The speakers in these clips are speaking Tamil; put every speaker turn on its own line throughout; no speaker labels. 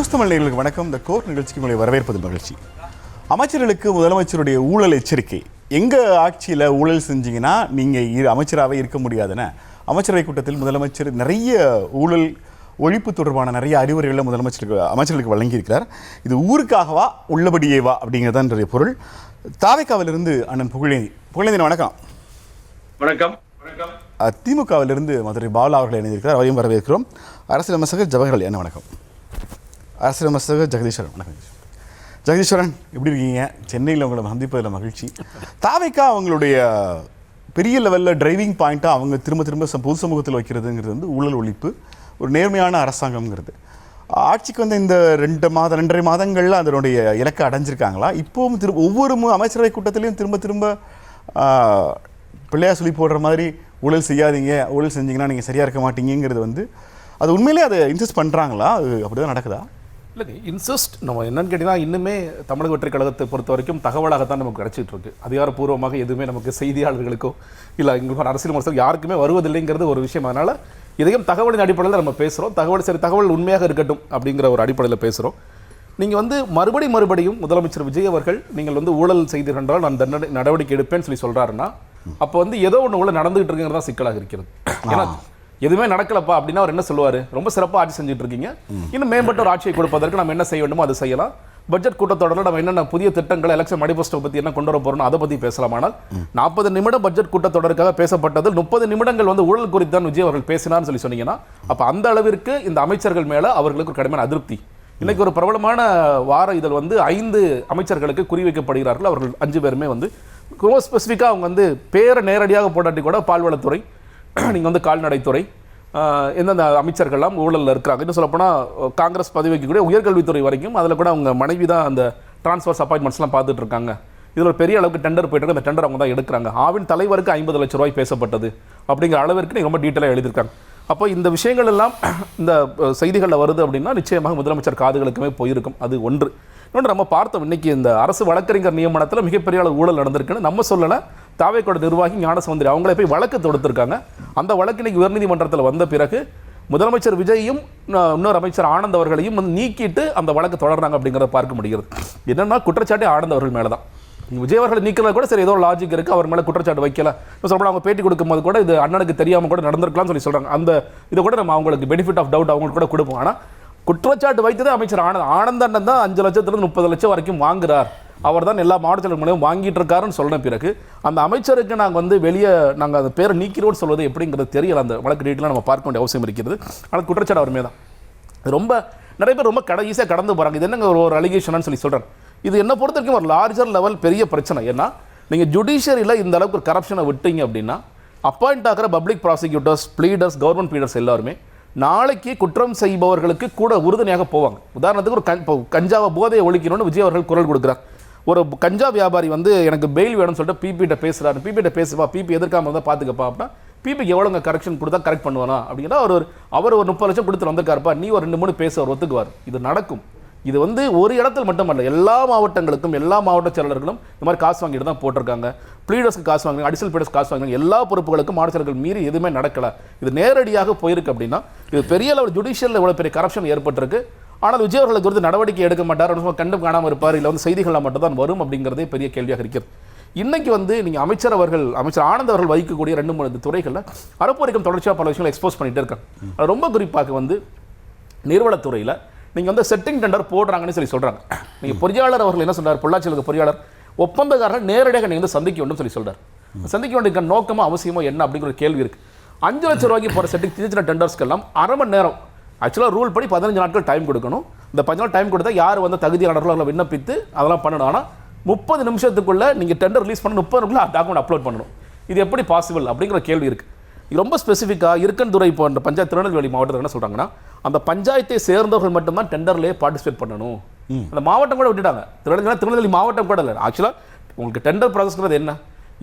நியூஸ் தமிழ் நேயர்களுக்கு வணக்கம். இந்த கோர் நிகழ்ச்சிக்கு உங்களை வரவேற்பதில் மகிழ்ச்சி. அமைச்சர்களுக்கு முதலமைச்சருடைய ஊழல் எச்சரிக்கை. எங்கள் ஆட்சியில் ஊழல் செஞ்சீங்கன்னா நீங்கள் அமைச்சராகவே இருக்க முடியாதுன்னு அமைச்சரவை கூட்டத்தில் முதலமைச்சர் நிறைய ஊழல் ஒழிப்பு தொடர்பான நிறைய அறிவுரைகளை அமைச்சர்களுக்கு வழங்கியிருக்கிறார். இது ஊருக்காகவா உள்ளபடியேவா அப்படிங்கிறதான் பொருள். தாவேக்காவிலிருந்து அண்ணன் புகழேந்திரன் வணக்கம்.
வணக்கம்.
திமுகவிலிருந்து மதுரை பாலா அவர்கள் இணைந்திருக்கிறார். அவரையும் வரவேற்கிறோம். அரசியல் விமர்சகர் ஜவஹர்லால் என்ன வணக்கம். அரசியல் விமர்சகர் ஜெகதீஸ்வரன் வணக்கம். ஜெகதீஸ்வரன் எப்படி இருக்கீங்க? சென்னையில் உங்களை சந்திப்பதில் மகிழ்ச்சி. தாவேக்கா அவங்களுடைய பெரிய லெவலில் டிரைவிங் பாயிண்ட்டாக அவங்க திரும்ப பொது சமூகத்தில் வைக்கிறதுங்கிறது வந்து ஊழல் ஒழிப்பு, ஒரு நேர்மையான அரசாங்கம்ங்கிறது. ஆட்சிக்கு வந்து இந்த 2.5 மாதங்களில் அதனுடைய இலக்கை அடைஞ்சிருக்காங்களா? இப்போவும் ஒவ்வொரு அமைச்சரவை கூட்டத்திலையும் திரும்ப பிள்ளையா சொல்லி போடுற மாதிரி ஊழல் செய்யாதீங்க, ஊழல் செஞ்சீங்கன்னா நீங்கள் சரியாக இருக்க மாட்டீங்கிறது வந்து அது உண்மையிலே அதை இன்சிஸ்ட் பண்ணுறாங்களா? அது அப்படி தான் நடக்குதா?
இல்லைங்க, இன்சிஸ்ட் நம்ம என்னன்னு கேட்டிங்கன்னா, இன்னுமே தமிழக வெற்றி கழகத்தை பொறுத்த வரைக்கும் தகவலாகத்தான் நமக்கு கிடச்சிட்டு இருக்கு. அதிகாரப்பூர்வமாக எதுவுமே நமக்கு செய்தியாளர்களுக்கோ இல்லை எங்களுக்கு அரசியல் விமர்சனம் யாருக்குமே வருவதில்லைங்கிறது ஒரு விஷயம். அதனால் இதையும் தகவலின் அடிப்படையில் நம்ம பேசுகிறோம். தகவல் உண்மையாக இருக்கட்டும் அப்படிங்கிற ஒரு அடிப்படையில் பேசுகிறோம். நீங்கள் வந்து மறுபடியும் முதலமைச்சர் விஜய் அவர்கள் நீங்கள் வந்து ஊழல் செய்தீர்கள் என்றால் நான் நடவடிக்கை எடுப்பேன்னு சொல்கிறாருன்னா, அப்போ வந்து ஏதோ ஒன்று ஊழல் நடந்துகிட்டு இருக்குங்கிறது தான் சிக்கலாக இருக்கிறது. ஏன்னா எதுவுமே நடக்கலப்பா அப்படின்னா அவர் என்ன சொல்லுவார்? ரொம்ப சிறப்பாக ஆட்சி செஞ்சுட்டு இருக்கீங்க, இன்னும் மேம்பட்ட ஒரு ஆட்சியை கொடுப்பதற்கு நம்ம என்ன செய்ய வேண்டுமோ அதை செய்யலாம். பட்ஜெட் கூட்டத்தொடரில் நம்ம என்னென்ன புதிய திட்டங்கள் எலெக்ஷன் மேனிஃபெஸ்டோ பற்றி என்ன கொண்டு வர போகிறோம் அதை பற்றி பேசலாம். ஆனால் 40 நிமிடம் பட்ஜெட் கூட்டத்தொடருக்காக பேசப்பட்டது 30 நிமிடங்கள் வந்து ஊழல் குறித்து தான் விஜய் அவர்கள் பேசினார்னு சொன்னீங்கன்னா, அப்போ அந்த அளவிற்கு இந்த அமைச்சர்கள் மேலே அவர்களுக்கு ஒரு கடுமையான அதிருப்தி. இன்னைக்கு ஒரு பிரபலமான வார இதழ் வந்து 5 அமைச்சர்களுக்கு குறிவைக்கப்படுகிறார்கள். அவர்கள் 5 பேருமே வந்து ரொம்ப ஸ்பெசிஃபிக்காக அவங்க வந்து பேரை நேரடியாக போட்டாட்டி கூட பால்வளத்துறை, நீங்கள் வந்து கால்நடைத்துறை, எந்தெந்த அமைச்சர்கள்லாம் ஊழலில் இருக்கிறாங்க. இன்னும் சொல்லப்போனால் காங்கிரஸ் பதவி வைக்கக்கூடிய உயர்கல்வித்துறை வரைக்கும் அதில் கூட அவங்க மனைவி தான் அந்த டிரான்ஸ்ஃபர்ஸ் அப்பாயின்மெண்ட்ஸ்லாம் பார்த்துட்டு இருக்காங்க. இதில் ஒரு பெரிய அளவுக்கு டெண்டர் போயிட்டு அந்த டெண்டர் அவங்க தான் எடுக்கிறாங்க. ஆவின் தலைவருக்கு 50 லட்ச ரூபாய் பேசப்பட்டது அப்படிங்கிற அளவிற்கு நீங்கள் ரொம்ப டீட்டெயிலாக எழுதியிருக்காங்க. அப்போ இந்த விஷயங்கள் எல்லாம் இந்த செய்திகளில் வருது அப்படின்னா நிச்சயமாக முதலமைச்சர் காதுகளுக்குமே போயிருக்கும். அது ஒன்று. இன்னொன்று நம்ம பார்த்தோம், இன்னைக்கு இந்த அரசு வழக்கறிஞர் நியமனத்தில் மிகப்பெரிய அளவு ஊழல் நடந்திருக்குன்னு நம்ம சொல்லலை. தாவேக்கோட நிர்வாகி ஞானசமுந்திரி அவங்களே போய் வழக்கு தொடுத்திருக்காங்க. அந்த வழக்கு இன்னைக்கு உயர்நீதிமன்றத்தில் வந்த பிறகு முதலமைச்சர் விஜயையும் இன்னொரு அமைச்சர் ஆனந்த் அவர்களையும் வந்து நீக்கிட்டு அந்த வழக்கு தொடர்றாங்க அப்படிங்கிறத பார்க்க முடிகிறது. என்னன்னா குற்றச்சாட்டே ஆனந்த் அவர்கள் மேலே தான். விஜய் அவர்கள் நீக்கிறது கூட சரி, ஏதோ லாஜிக் இருக்குது, அவர் மேலே குற்றச்சாட்டு வைக்கல. சொல்லப்போனால் அவங்க பேட்டி கொடுக்கும்போது கூட இது அண்ணனுக்கு தெரியாமல் கூட நடந்திருக்கலாம்னு சொல்கிறாங்க. அந்த இதை கூட நம்ம அவங்களுக்கு பெனிஃபிட் ஆஃப் டவுட் அவங்களுக்கு கூட கொடுப்போம். ஆனால் குற்றச்சாட்டு வைத்ததே அமைச்சர் ஆனந்த் அண்ணன் தான் 5 லட்சத்திலிருந்து 30 லட்சம் வரைக்கும் வாங்குறார், அவர் தான் எல்லா மாவட்ட செயலர் மூலையும் வாங்கிட்டு இருக்காருன்னு சொன்ன பிறகு அந்த அமைச்சருக்கு நாங்கள் வந்து வெளியே நாங்கள் அந்த பேரை நீக்கிறோன்னு சொல்வது எப்படிங்கிறது தெரியல. அந்த வழக்கு டீட்டெயிலாக நம்ம பார்க்க வேண்டிய அவசியம் இருக்கிறது. ஆனால் குற்றச்சாட்டு அவருமே தான். ரொம்ப நிறைய பேர் ரொம்ப ஈஸியாக கடந்து போகிறாங்க. இது என்னங்க ஒரு அலிகேஷனான்னு சொல்கிறேன். இது என்ன பொறுத்த வரைக்கும் ஒரு லார்ஜர் லெவல் பெரிய பிரச்சனை. ஏன்னா நீங்கள் ஜுடிஷியரியில் இந்த அளவுக்கு ஒரு கரப்ஷனை விட்டீங்க அப்படின்னா அப்பாயிண்ட் ஆகிற பப்ளிக் ப்ராசிக்யூட்டர்ஸ், ப்ளீடர்ஸ், கவர்மெண்ட் ப்ளீடர்ஸ் எல்லாருமே நாளைக்கு குற்றம் செய்பவர்களுக்கு கூட உறுதுணையாக போவாங்க. உதாரணத்துக்கு ஒரு கஞ்சாவை போதையை ஒழிக்கணும்னு விஜய் அவர்கள் குரல் கொடுக்குறார். ஒரு கஞ்சா வியாபாரி வந்து எனக்கு பெயில் வேணும்னு சொல்லிட்டு பிபிட்ட பேசுகிறாரு. பிபிட்ட பேசுவா, பிபி எதிர்க்காம இருந்தால் பார்த்துக்கப்பா அப்படின்னா பிபிக்கு எவ்வளோங்க கரெக்ஷன் கொடுத்தா கரெக்ட் பண்ணுவானா அப்படின்னா அவர் ஒரு 30 லட்சம் கொடுத்துட்டு வந்திருக்காருப்பா, நீ ஒரு 2-3 பேச அவர் ஒத்துக்குவார். இது நடக்கும். இது வந்து ஒரு இடத்தில் மட்டுமல்ல, எல்லா மாவட்டங்களுக்கும் எல்லா மாவட்ட செயலர்களும் இந்த மாதிரி காசு வாங்கிட்டு தான் போட்டிருக்காங்க. ப்ளீடர்ஸ்க்கு காசு வாங்குறாங்க, அடிஷனல் ப்ளீடர்ஸ் காசு வாங்குறாங்க. எல்லா பொறுப்புகளுக்கும் மாவட்ட செயலர்கள் மீறி எதுவுமே நடக்கலை. இது நேரடியாக போயிருக்கு அப்படின்னா இது பெரிய அளவு ஜுடிஷியலில் இவ்வளோ பெரிய கரப்ஷன் ஏற்பட்டிருக்கு. ஆனால் விஜய் அவர்களுக்கு குறித்து நடவடிக்கை எடுக்க மாட்டார், கண்டு காணாமல் இருப்பார், இல்லை வந்து செய்திகளில் மட்டும் தான் வரும் அப்படிங்கிறதே பெரிய கேள்வியாக இருக்கிறது. இன்னைக்கு வந்து நீங்கள் அமைச்சர் ஆனந்த் அவர்கள் வகிக்கக்கூடிய 2-3 துறைகளில் அறப்போரிக்கும் தொடர்ச்சியாக பல விஷயங்களை எக்ஸ்போஸ் பண்ணிகிட்டே இருக்காங்க. அது ரொம்ப குறிப்பாக வந்து நீர்வளத்துறையில் நீங்கள் வந்து செட்டிங் டெண்டர் போடுறாங்கன்னு சொல்கிறாங்க. நீங்கள் பொறியாளர் அவர்கள் என்ன சொல்கிறார்? பொள்ளாச்சியில் பொறியாளர் ஒப்பந்தக்காரர்கள் நேரடியாக நீங்கள் வந்து சந்திக்க வேண்டும் சொல்கிறார். சந்திக்க வேண்டிய நோக்கமோ அவசியமோ என்ன அப்படிங்கிற கேள்வி இருக்குது. 5 லட்சம் ரூபாய்க்கு போகிற செட்டிங் சின்ன டெண்டர்ஸ்க்கெல்லாம் அரை மணி நேரம், ஆக்சுவலாக ரூல் படி 15 நாட்கள் டைம் கொடுக்கணும். இந்த 15 நாள் டைம் கொடுத்தா யார் வந்து தகுதியாளர்கள் விண்ணப்பித்து அதெல்லாம் பண்ணணும். ஆனால் 30 நிமிஷத்துக்குள்ளே நீங்கள் டெண்டர் ரிலீஸ் பண்ண 30 நிமிஷம் டாக்குமெண்ட் அப்லோட் பண்ணணும். இது எப்படி பாசிபிள் அப்படிங்கிற கேள்வி இருக்குது. இது ரொம்ப ஸ்பெசிஃபிக்காக இருக்கன்துறை போன்ற பஞ்சாயத்து திருநெல்வேலி மாவட்டத்தில் என்ன சொல்கிறாங்கன்னா, அந்த பஞ்சாயத்தை சேர்ந்தவர்கள் மட்டும்தான் டெண்டர்லேயே பார்ட்டிசிபேட் பண்ணணும். அந்த மாவட்டம் கூட விட்டுட்டாங்க. திருநெல்வேலி மாவட்டம் கூட இல்லை. ஆக்சுவலாக உங்களுக்கு டெண்டர் ப்ராசஸ்ங்கிறது என்ன?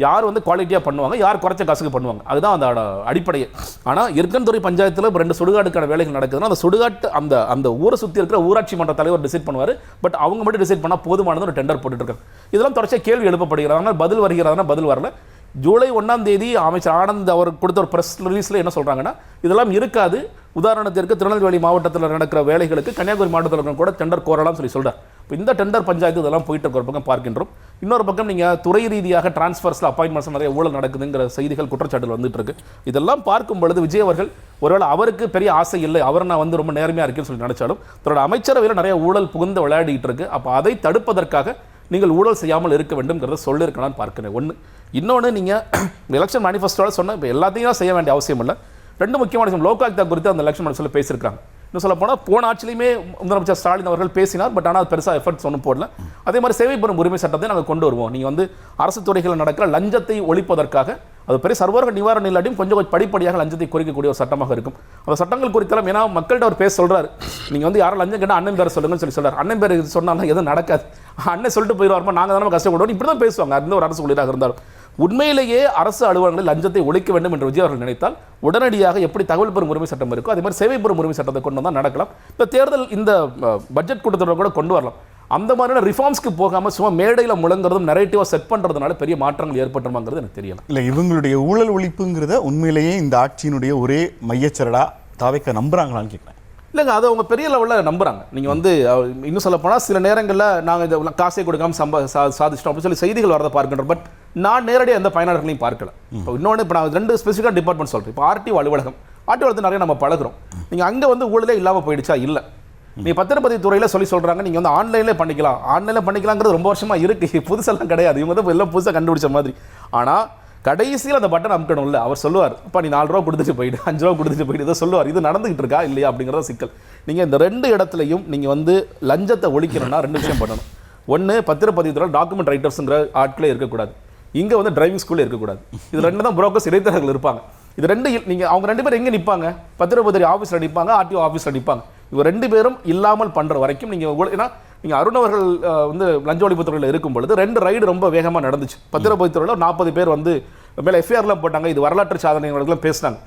யார் வந்து குவாலிட்டியாக பண்ணுவாங்க, யார் குறைச்ச காசுக்கு பண்ணுவாங்க, அதுதான் அந்த அடிப்படையே. ஆனால் இருக்கன்துறை பஞ்சாயத்தில் 2 சுடுகாட்டுக்கான வேலைகள் நடக்குதுன்னா அந்த சுடுகாட்டு அந்த ஊரை சுற்றி இருக்கிற ஊராட்சி மன்ற தலைவர் டிசைட் பண்ணுவார். பட் அவங்க மட்டும் டிசைட் பண்ணால் போதுமானது ஒரு டெண்டர் போட்டுருக்காங்க. இதெல்லாம் தொடர்ச்சியாக கேள்வி எழுப்பப்படுகிறது. ஆனால் பதில் வருகிறதுனா பதில் வரல. ஜூலை 1ஆம் தேதி அமைச்சர் ஆனந்த் அவர் கொடுத்த ஒரு ப்ரெஸ் ரிலீஸில் என்ன சொல்கிறாங்கன்னா, இதெல்லாம் இருக்காது, உதாரணத்திற்கு திருநெல்வேலி மாவட்டத்தில் நடக்கிற வேலைகளுக்கு கன்னியாகுமரி மாவட்டத்தில் கூட டெண்டர் கோரலாம் சொல்றார். இப்போ இந்த டெண்டர் பஞ்சாயத்து இதெல்லாம் போயிட்டு இருக்க ஒரு பக்கம் பார்க்கின்றோம். இன்னொரு பக்கம் நீங்கள் துறை ரீதியாக டிரான்ஸ்ஃபர்ஸில் அப்பாயின்மெண்ட்ஸ் நிறைய ஊழல் நடக்குதுங்கிற செய்திகள் குற்றச்சாட்டுகள் வந்துட்டு இருக்கு. இதெல்லாம் பார்க்கும் பொழுது விஜய் அவர்கள் ஒருவேளை அவருக்கு பெரிய ஆசை இல்லை, அவர் நான் வந்து ரொம்ப நேர்மையாக இருக்கேன்னு சொல்லி நினைச்சாலும் தன்னோட அமைச்சரவையில் நிறைய ஊழல் புகுந்து விளையாடிட்டு இருக்கு. அப்போ அதை தடுப்பதற்காக நீங்கள் ஊழல் செய்யாமல் இருக்க வேண்டும்ங்கிறத சொல்லியிருக்கலான்னு பார்க்கிறேன். ஒன்று. இன்னொன்று, நீங்கள் எலெக்ஷன் மேனிஃபெஸ்டோவில் சொன்ன இப்போ எல்லாத்தையும் செய்ய வேண்டிய அவசியம் இல்லை. ரெண்டு முக்கியமான விஷயம் லோகாயுக்தா குறித்து அந்த எலெக்ஷன் மேனிஃபெஸ்டோவில் பேசியிருக்காங்க. இன்னும் சொல்ல போனால் போன ஆட்சியிலுமே முதலமைச்சர் ஸ்டாலின் அவர்கள் பேசினார். பட் ஆனால் பெருசாக எஃபர்ட்ஸ் ஒன்றும் போடல. அதே மாதிரி சேவை பெறும் உரிமை சட்டத்தை நாங்கள் கொண்டு வருவோம். நீங்கள் வந்து அரசு துறைகளில் நடக்கிற லஞ்சத்தை ஒழிப்பதற்காக அது பெரிய சர்வர்கள் நிவாரணம் இல்லாட்டியும் கொஞ்சம் படிப்படியாக லஞ்சத்தை குறைக்கக்கூடிய ஒரு சட்டமாக இருக்கும். அந்த சட்டங்கள் குறித்தெல்லாம் ஏன்னா மக்கள்கிட்ட அவர் பேச சொல்றாரு. நீங்கள் வந்து யாரும் லஞ்சம் கேட்டால் அண்ணன் பேரை சொல்லுங்கன்னு சொல்லி சொல்றாரு. அண்ணன் பேர் சொன்னாலும் எதுவும் நடக்காது. அண்ணன் சொல்லிட்டு போயிடுவாருமா, நாங்கள் தானே கஷ்டப்படுவோம், இப்படி தான் பேசுவாங்க. அந்த ஒரு அரசு ஊழியராக இருந்தாலும் உண்மையிலேயே அரசு அலுவலகங்களில் லஞ்சத்தை ஒழிக்க வேண்டும் என்று விஜய் அவர்கள் நினைத்தால் உடனடியாக எப்படி தகவல் பெறும் உரிமை சட்டம் இருக்கோ அதே மாதிரி சேவை பெறும் உரிமை சட்டத்தை கொண்டு வந்தால் நடக்கலாம். இந்த தேர்தல் இந்த பட்ஜெட் கூட்டத்தொடர் கூட கொண்டு வரலாம். அந்த மாதிரியான ரிஃபார்ம்ஸ்க்கு போகாமல் சும்மா மேடையில் முழங்குறதும் நெரேட்டிவாக செட் பண்ணுறதுனால பெரிய மாற்றங்கள் ஏற்பட்டுமாங்கிறது எனக்கு தெரியல.
இல்லை, இவங்களுடைய ஊழல் ஒழிப்புங்கிறத உண்மையிலேயே இந்த ஆட்சியினுடைய ஒரே மையச்சரடா தாவேக்கா நம்புறாங்களான்னு கேட்குறேன்.
இல்லைங்க, அதை அவங்க பெரிய லெவலில் நம்புறாங்க. நீங்கள் வந்து இன்னும் சொல்ல போனால் சில நேரங்களில் நாங்கள் இந்த காசை கொடுக்காம சாதிச்சிட்டோம் அப்படின்னு சொல்லி செய்திகள் வரதை பார்க்கின்றோம். பட் நான் நேரடியாக எந்த பயனாளர்களையும் பார்க்கல. இப்போ இன்னொன்று, இப்போ நான் 2 ஸ்பெசிஃபிக்காக டிபார்ட்மெண்ட் சொல்கிறேன். இப்போ ஆர்டிஓ அலுவலகம் நிறைய நம்ம பழகிறோம். நீங்கள் அங்கே வந்து ஊழலே இல்லாமல் போயிடுச்சா? இல்லை. நீங்கள் பத்திரப்பதிவு துறையில் சொல்கிறாங்க நீங்கள் வந்து ஆன்லைனில் பண்ணிக்கலாங்கிறது ரொம்ப வருஷமாக இருக்குது, புதுசெல்லாம் கிடையாது. இவங்க தான் எல்லாம் புதுசாக கண்டுபிடிச்ச மாதிரி. ஆனால் கடைசியில் அந்த பட்டன் அமுக்கணும் இல்லை, அவர் சொல்லுவார், இப்போ நீ 4 ரூபா கொடுத்துட்டு போயிட்டு 5 ரூபா கொடுத்துட்டு போயிட்டு இதை சொல்லுவார். இது நடந்துகிட்டு இருக்கா இல்லையா அப்படிங்கிறத சிக்கல். நீங்கள் இந்த 2 இடத்துலையும் நீங்கள் வந்து லஞ்சத்தை ஒழிக்கணும்னா 2 விஷயம் பண்ணணும். ஒன்று, பத்திரப்பதிவு துறை டாக்குமெண்ட் ரைட்டர்ஸுங்கிற ஆட்களே இருக்கக்கூடாது. இங்கே வந்து டிரைவிங் ஸ்கூலே இருக்கக்கூடாது. இது 2 தான் புரோக்கர்ஸ் இடைத்தரகர்கள் இருப்பாங்க. இது 2 நீங்கள் அவங்க 2 பேரும் எங்கே நிற்பாங்க? பத்திரப்பதிவு ஆஃபீஸில் நிற்பாங்க, ஆர்டிஓ ஆஃபீஸில் நிற்பாங்க. இவங்க 2 பேரும் இல்லாமல் பண்ணுற வரைக்கும் நீங்கள் ஏன்னா நீங்கள் அருண் அவர்கள் வந்து லஞ்ச ஒழிப்புத்துறையில் இருக்கும் பொழுது 2 ரைடு ரொம்ப வேகமாக நடந்துச்சு. பத்திரப்பதிவுத்துறையில் 40 பேர் வந்து மேலே எஃப்ஐஆர்லாம் போட்டாங்க. இது வரலாற்று சாதனைகளும் பேசினாங்க.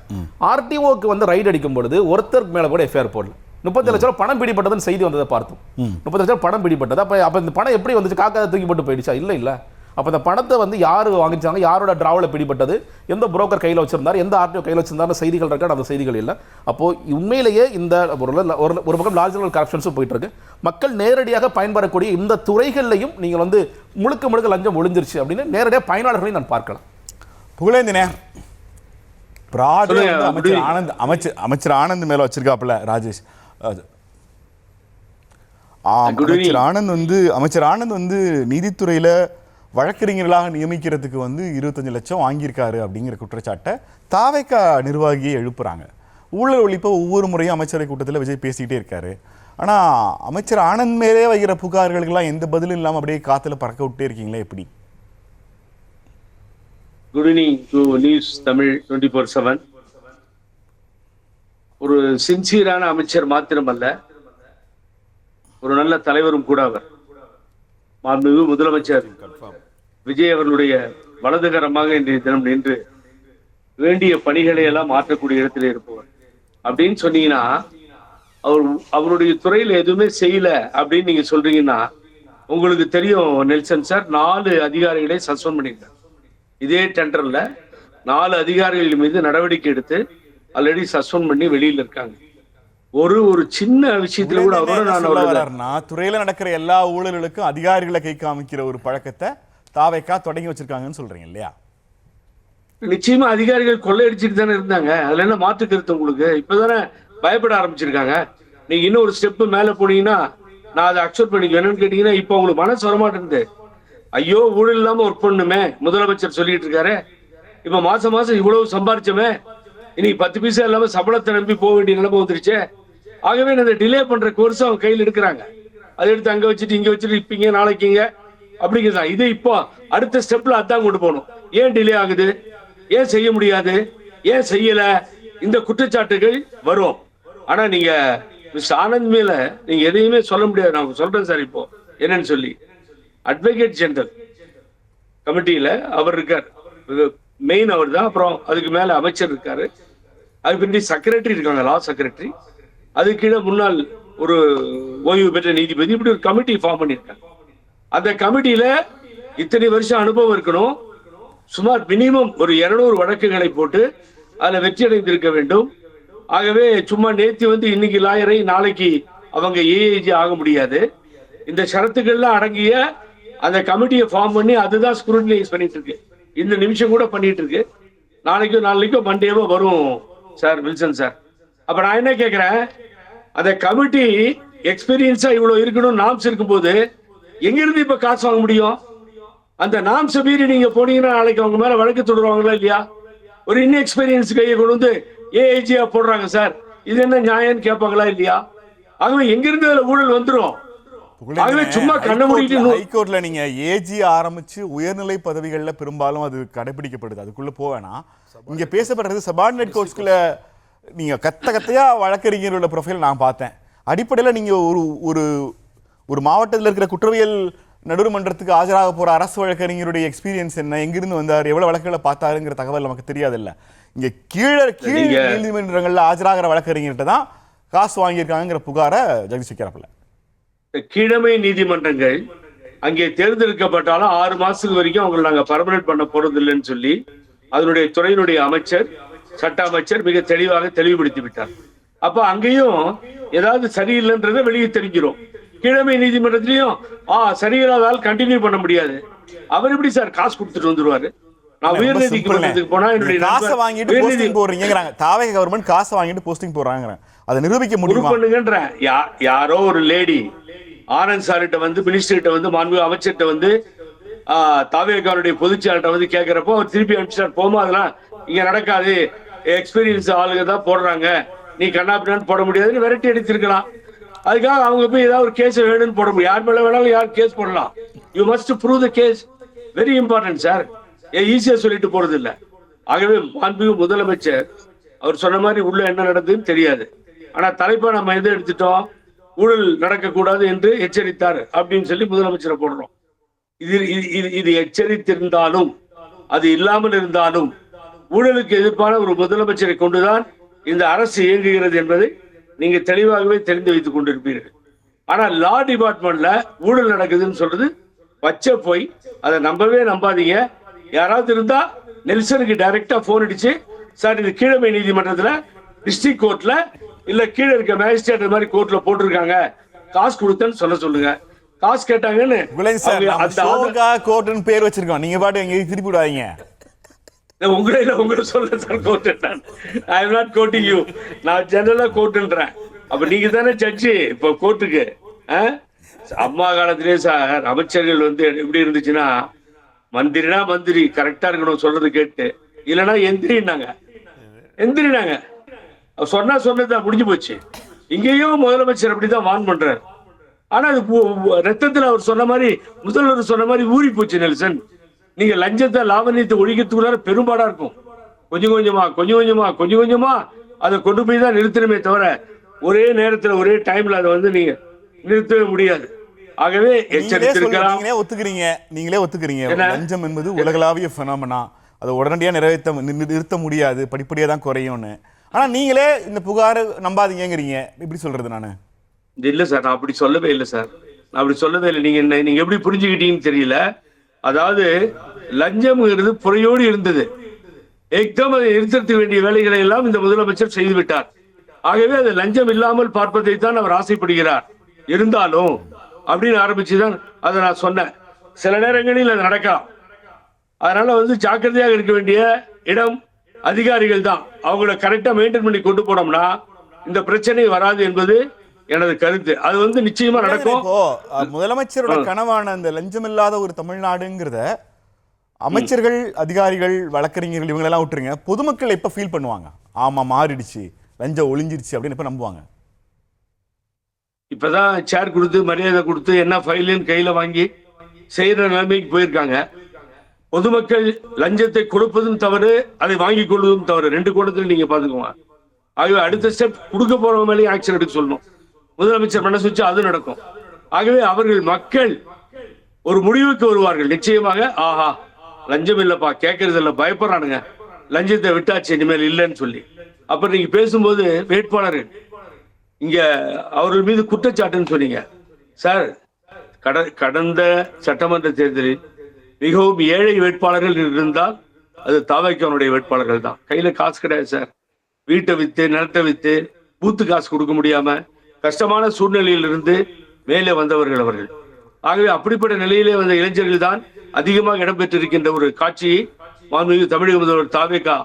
ஆர்டிஓக்கு வந்து ரைடு அடிக்கும் பொழுது ஒருத்தருக்கு மேலே கூட எஃப்ஐஆர் போடல. 30 லட்ச ரூபா பணம் பிடிப்பட்டதுன்னு செய்தி வந்ததை பார்த்தோம். 30 லட்ச ரூபா பணம் பிடிப்பட்டது. அப்போ இந்த பணம் எப்படி வந்துச்சு? காக்காத தூக்கி போட்டு போயிடுச்சா? இல்லை. அப்போ இந்த பணத்தை வந்து யார் வாங்கிச்சாங்க, யாரோட டிராவில் பிடிப்பட்டது, எந்த புரோக்கர் கையில் வச்சிருந்தார், எந்த ஆர்டிஓ கையில் வச்சிருந்தாரு செய்திகள் இருக்காது. அந்த செய்திகள் இல்லை. அப்போது உண்மையிலேயே இந்த ஒரு பக்கம் லார்ஜ் லெவல் கரப்ஷன்ஸும் போயிட்டு இருக்கு. மக்கள் நேரடியாக பயன்பெறக்கூடிய இந்த துறைகள்லையும் நீங்கள் வந்து முழுக்க லஞ்சம் ஒழிஞ்சிருச்சு அப்படின்னு நேரடியாக பயனாளர்களையும் நான் பார்க்கலாம்.
புகழேந்தினே, அமைச்சர் ஆனந்த் மேல வச்சிருக்காப்புல ராஜேஷ். அமைச்சர் ஆனந்த் வந்து நீதித்துறையில வழக்கறிஞர்களாக நியமிக்கிறதுக்கு வந்து 25 லட்சம் வாங்கியிருக்காரு அப்படிங்கிற குற்றச்சாட்டை தாவேக்கா நிர்வாகியை எழுப்புறாங்க. ஊழல் ஒழிப்பை ஒவ்வொரு முறையும் அமைச்சரவை கூட்டத்தில் விஜய் பேசிக்கிட்டே இருக்காரு. ஆனால் அமைச்சர் ஆனந்த் மேலே வைக்கிற புகார்களுக்கெல்லாம் எந்த பதிலும் இல்லாமல் அப்படியே காற்றுல பறக்க விட்டே இருக்கீங்களே, எப்படி?
Good evening to news Tamil 24/7. ஒரு சின்சியரான அமைச்சர் மாத்திரமல்ல, ஒரு நல்ல தலைவரும் கூட அவர். மாண்புமிகு முதலமைச்சர் விஜய் அவர்களுடைய வலதுகரமாக இன்றைய தினம் நின்று வேண்டிய பணிகளை எல்லாம் மாற்றக்கூடிய இடத்துல இருப்பவர் அப்படின்னு சொன்னீங்கன்னா, அவருடைய துறையில எதுவுமே செய்யல அப்படின்னு நீங்க சொல்றீங்கன்னா, உங்களுக்கு தெரியும் நெல்சன் சார் 4 அதிகாரிகளை சஸ்பெண்ட் பண்ணிருக்காங்க. இதே டெண்டர்ல 4 அதிகாரிகள் மீது நடவடிக்கை எடுத்து ஆல்ரெடி சஸ்பெண்ட் பண்ணி வெளியில இருக்காங்க. ஒரு சின்ன விஷயத்துல கூட
துறையில நடக்கிற எல்லா ஊழல்களுக்கும் அதிகாரிகளை கை காமிக்கிற ஒரு பழக்கத்தை தாவேக்கா தொடங்கி வச்சிருக்காங்கன்னு சொல்றீங்க இல்லையா?
நிச்சயமா அதிகாரிகள் கொள்ளையடிச்சுட்டு தானே இருந்தாங்க. அதுல என்ன மாற்று கருத்து உங்களுக்கு? இப்பதானே பயப்பட ஆரம்பிச்சிருக்காங்க. நீங்க இன்னும் ஒரு ஸ்டெப் மேல போனீங்கன்னா நான் அதை அக்செப்ட் பண்ணிக்குவேன்னு கேட்டீங்கன்னா, இப்ப உங்களுக்கு மனசு வரமாட்டேங்குது. ஐயோ, ஊழல் இல்லாம ஒர்க் பண்ணுமே முதலமைச்சர் சொல்லிட்டு இருக்காரு. இப்ப மாசம் இவ்வளவு சம்பாரிச்சோமே, இன்னைக்கு 10 பைசா இல்லாம சம்பளத்தை நம்பி போக வேண்டிய நிலைமை வந்துருச்சு. ஆகவே இந்த டிலே பண்ற கோர்ஸ் அவங்க கையில் எடுக்கிறாங்க. அதை எடுத்து அங்க வச்சுட்டு இங்க வச்சுட்டு இப்பீங்க நாளைக்குங்க அப்படிங்கிறதா. இது இப்போ அடுத்த ஸ்டெப்ல அதான் கொண்டு போகணும். ஏன் டிலே ஆகுது, ஏன் செய்ய முடியாது, ஏன் செய்யல, இந்த குற்றச்சாட்டுகள் வரும். ஆனா நீங்க மிஸ்டர் ஆனந்த் மேல நீங்க எதையுமே சொல்ல முடியாது. நான் சொல்றேன் சார், இப்போ என்னன்னு சொல்லி அட்வொகேட் ஜெனரல் கமிட்டியில அவர் இருக்கார், மெயின் அவர் தான். அப்புறம் அதுக்கு மேல அமைச்சர் இருக்காரு, அதுக்கு பின்னாடி செக்ரட்டரி இருக்காங்க, லா செக்ரட்டரி, அதுக்கு கீழே முன்னாள் ஒரு ஓய்வு பெற்ற நீதிபதி, இப்படி ஒரு கமிட்டி ஃபார்ம் பண்ணியிருக்காங்க. அந்த கமிட்டியில இத்தனை வருஷம் அனுபவம் இருக்கணும். சுமார் மினிமம் ஒரு 200 வழக்குகளை போட்டு அதுல வெற்றி அடைந்திருக்க வேண்டும். ஆகவே சும்மா நேத்தி வந்து இன்னைக்கு லாயரை நாளைக்கு அவங்க ஏஏஜி ஆக முடியாது. இந்த ஷரத்துக்கள்லாம் அடங்கிய அந்த கமிட்டியை ஃபார்ம் பண்ணி அதுதான் ஸ்க்ரூட்டனைஸ் பண்ணிட்டு இருக்கு. இந்த நிமிஷம் கூட பண்ணிட்டு இருக்கு. நாளைக்கோ மண்டேவோ வரும் சார் வில்சன் சார். அப்ப நான் என்ன கேட்கிறேன், அந்த கமிட்டி எக்ஸ்பீரியன்ஸா இவ்வளவு இருக்கணும் நாம்ஸ் இருக்கும்போது எங்கிருந்து இப்ப காசு வாங்க முடியும்? அந்த நாம்ஸ் மீறி நீங்க போனீங்கன்னா நாளைக்கு அவங்க மேல வழக்கு தொடருவாங்களா இல்லையா? ஒரு இன்எக்ஸ்பீரியன்ஸ் கையை கொண்டு வந்து ஏஐஜியா போடுறாங்க சார், இது என்ன நியாயம்னு கேட்பாங்களா இல்லையா? ஆகவே எங்கிருந்து அதுல ஊழல் வந்துடும். ஆகவே சும்மா கண்ண மூடிட்டு
ஹைகோர்ட்ல நீங்க ஏஜி ஆரம்பிச்சு உயர்நிலை பதவிகள்ல பெரும்பாலும் அது கடைபிடிக்கப்படுது, அதுக்குள்ள போவேனா. இங்க பேசப்படுறது சபார்டினேட் கோர்ட்ஸ்குள்ள நீங்க கத்தையா வழக்கறிஞரோட ப்ரொஃபைல் நான் பார்த்தேன். அடிப்படையில் நீங்க ஒரு ஒரு மாவட்டத்தில் இருக்கிற குற்றவியல் நடுவர்மன்றத்துக்கு ஆஜராக போற அரசு வழக்கறிஞருடைய எக்ஸ்பீரியன்ஸ் என்ன, எங்கிருந்து வந்தார், எவ்வளவு வழக்குகளை பார்த்தாருங்கிற தகவல் நமக்கு தெரியாதுல்ல. இங்க கீழ் நீதிமன்றங்கள்ல ஆஜராகிற வழக்கறிஞர்கிட்ட தான் காசு வாங்கியிருக்காங்கிற புகாரை ஜெகதீஷ் வைக்கிறாப்புல.
கீழமை நீதிமன்றங்கள் அங்கே தேர்ந்தெடுக்கப்பட்டாலும் 6 மாசத்துக்கு வரைக்கும் அவங்களை நாங்க பர்மனன்ட் பண்ண போறது இல்லைன்னு சொல்லி அதனுடைய துறையினுடைய அமைச்சர், சட்ட அமைச்சர் மிக தெளிவாக தெளிவுபடுத்தி விட்டார். அப்ப அங்கேயும் ஏதாவது சரியில்லைன்றதை வெளியே தெரிஞ்சிடும். கீழமை நீதிமன்றத்திலையும் சரியில்லாதால் கண்டினியூ பண்ண முடியாது. அவர் எப்படி சார் காசு கொடுத்துட்டு வந்துருவாரு? நான் உயர் நீதிமன்றத்துக்கு போனா என்னுடைய
காசை வாங்கிட்டு போஸ்டிங் போடுறீங்கறாங்க. தாவேக கவர்மெண்ட் காசை வாங்கிட்டு போஸ்டிங் போடுறாங்க, அதை நிரூபிக்க முடியுமா?
பண்ணுங்கன்ற யாரோ ஒரு லேடி ஆனந்த் சார்கிட்ட வந்து மினிஸ்டர்கிட்ட வந்து மாண்புமிகு அமைச்சர்கிட்ட வந்து தாவேகாவுடைய பொதுச்செயலாளர்கிட்ட வந்து கேட்கிறப்போ அவர் திருப்பி அனுப்பிச்சார், போமா அதெல்லாம் இங்க நடக்காது, எக்ஸ்பீரியன்ஸ் ஆளுங்க தான் போடுறாங்க, நீ கண்ணாப்பின்னு போட முடியாதுன்னு விரட்டி அடிச்சிருக்கலாம். அதுக்காக அவங்க போய் ஏதாவது ஒரு கேஸ் வேணும்னு போட முடியும். யார் மேல வேணாலும் யார் கேஸ் போடலாம். You must prove the case. Very important sir. ஈஸியா சொல்லிட்டு போறது இல்ல. ஆகவே மாண்புமிகு முதலமைச்சர் அவர் சொன்ன மாதிரி உள்ள என்ன நடந்ததுன்னு தெரியாது. ஆனா தலைப்பா நம்ம எதை எடுத்துட்டோம், ஊழல் நடக்கக்கூடாது என்று எச்சரித்தார் அப்படின்னு சொல்லி முதலமைச்சரை போடுறோம். இது எச்சரித்திருந்தாலும் அது இல்லாமல் இருந்தாலும் ஊழலுக்கு எதிர்ப்பான ஒரு முதலமைச்சரை கொண்டுதான் இந்த அரசு இயங்குகிறது என்பதை நீங்க தெளிவாகவே தெரிந்து வைத்துக் கொண்டிருப்பீர்கள். ஆனா லா டிபார்ட்மெண்ட்ல ஊழல் நடக்குதுன்னு சொல்றது பச்சை போய், அதை நம்பவே நம்பாதீங்க. யாராவது இருந்தா நெல்சனுக்கு டைரக்டா போன் அடிச்சு, சார் இது கீழமை நீதிமன்றத்துல டிஸ்ட்ரிக்ட் கோர்ட்ல இல்ல கீழே இருக்க மேஜிஸ்ட்ரேட் மாதிரி கோர்ட்ல போட்டிருக்காங்க, காசு கொடுத்தேன்னு சொல்ல சொல்லுங்க. காசு கேட்டாங்கன்னு
கோர்ட்னு பேர் வச்சிருக்கோம், நீங்க பாட்டு எங்க திருப்பி விடாதீங்க.
உங்களை சொல்ல sir court, I am not coating you, நான் ஜெனரலா கோர்ட்ன்றேன். அப்ப நீங்க தானே ஜட்ஜி இப்ப கோர்ட்டுக்கு. அம்மா காலத்திலே சார் அமைச்சர்கள் வந்து எப்படி இருந்துச்சுன்னா, மந்திரினா மந்திரி கரெக்டா இருக்கணும் சொல்றது கேட்டு, இல்லைன்னா எந்திரினாங்க. சொன்னா சொன்னதான் முடிஞ்சு போச்சு. இங்கேயும் முதலமைச்சர் அப்படிதான் வான் பண்றாரு. ஆனா அது ரத்தத்துல அவர் சொன்ன மாதிரி, முதல்வர் சொன்ன மாதிரி ஊறி போச்சு நெல்சன். நீங்க லஞ்சத்தை லாவணியத்தை ஒழிக்கிறதுக்குள்ளார பெரும்பாடா இருக்கும். கொஞ்சம் கொஞ்சமா அதை கொண்டு போய் தான் நிறுத்தணுமே தவிர ஒரே நேரத்துல ஒரே டைம்ல அதை வந்து நீங்க நிறுத்தவே முடியாது. ஆகவே எச்சரித்திருக்கலாம்.
நீங்களே ஒத்துக்கிறீங்க லஞ்சம் என்பது உலகளாவிய பெனாமெனா, அதை உடனடியாக நிறுத்த முடியாது, படிப்படியா தான் குறையும்னு. ஆனா நீங்களே இந்த புகாரை நம்பாதீங்கிறீங்க, இப்படி சொல்றது நானு
இல்ல சார். நான் அப்படி சொல்லவே இல்லை சார், நான் அப்படி சொல்லவே இல்லை. நீங்க எப்படி புரிஞ்சுக்கிட்டீங்கன்னு தெரியல. அதாவது லஞ்சம்ங்கிறது புறையோடு இருந்தது. எக்தம் அதை நிறுத்த வேண்டிய வேலைகளை எல்லாம் இந்த முதலமைச்சர் செய்துவிட்டார். ஆகவே அது லஞ்சம் இல்லாமல் பார்ப்பதை தான் அவர் ஆசைப்படுகிறார். இருந்தாலும் அப்படின்னு ஆரம்பிச்சுதான் அதை நான் சொன்னேன். சில நேரங்களில் அது நடக்கலாம். அதனால வந்து ஜாக்கிரதையாக இருக்க வேண்டிய இடம் அதிகாரிகள் தான். அவங்கள கரெக்டா மெயின்டைன் பண்ணி கொண்டு போனோம்னா இந்த பிரச்சனை வராது என்பது எனது கருத்து. அது வந்து நிச்சயமா நடக்கும்.
முதலமைச்சரோட கனவான அந்த லஞ்சம் இல்லாத ஒரு தமிழ்நாடுங்கிறத அமைச்சர்கள், அதிகாரிகள், வழக்கறிஞர்கள் இவங்களெல்லாம் விட்டுருங்க, பொதுமக்கள் எப்ப ஃபீல் பண்ணுவாங்க? ஆமா மாறிடுச்சு, லஞ்சம் ஒளிஞ்சிருச்சு அப்படின்னு எப்ப நம்புவாங்க?
இப்பதான் சேர் கொடுத்து மரியாதை கொடுத்து என்ன ஃபைலுன்னு கையில வாங்கி செய்யற நிலைமைக்கு போயிருக்காங்க. பொதுமக்கள் லஞ்சத்தை கொடுப்பதும் தவறு, அதை வாங்கி கொள்வதும் தவறு. 2 கோணத்தில் நீங்க பாத்துக்கோங்க. ஆகவே அடுத்த ஸ்டெப் கொடுக்க போறவங்க மேலேயும் ஆக்ஷன் எடுக்க சொல்லணும். முதலமைச்சர் மனசு வச்சு அது நடக்கும். ஆகவே அவர்கள் மக்கள் ஒரு முடிவுக்கு வருவார்கள் நிச்சயமாக. ஆஹா லஞ்சம் இல்லப்பா, கேட்கறது இல்ல, பயப்படுறானுங்க, லஞ்சத்தை விட்டாச்சு இனிமேல் இல்லைன்னு சொல்லி. அப்புறம் நீங்க பேசும்போது வேட்பாளர்கள் இங்க அவர்கள் மீது குற்றச்சாட்டுன்னு சொன்னீங்க சார். கடந்த சட்டமன்ற தேர்தலில் மிகவும் ஏழை வேட்பாளர்கள் இருந்தால் அது தாவேக்காவுடைய வேட்பாளர்கள் தான். கையில காசு கிடையாது சார். வீட்டை வித்து நிலத்தை வித்து பூத்து காசு கொடுக்க முடியாம கஷ்டமான சூழ்நிலையிலிருந்து மேலே வந்தவர்கள் அவர்கள். ஆகவே அப்படிப்பட்ட நிலையிலே வந்த இளைஞர்கள் தான் அதிகமாக இடம்பெற்றிருக்கின்ற ஒரு காட்சியை மாண்புமிகு தமிழக முதல்வர் தாவேகா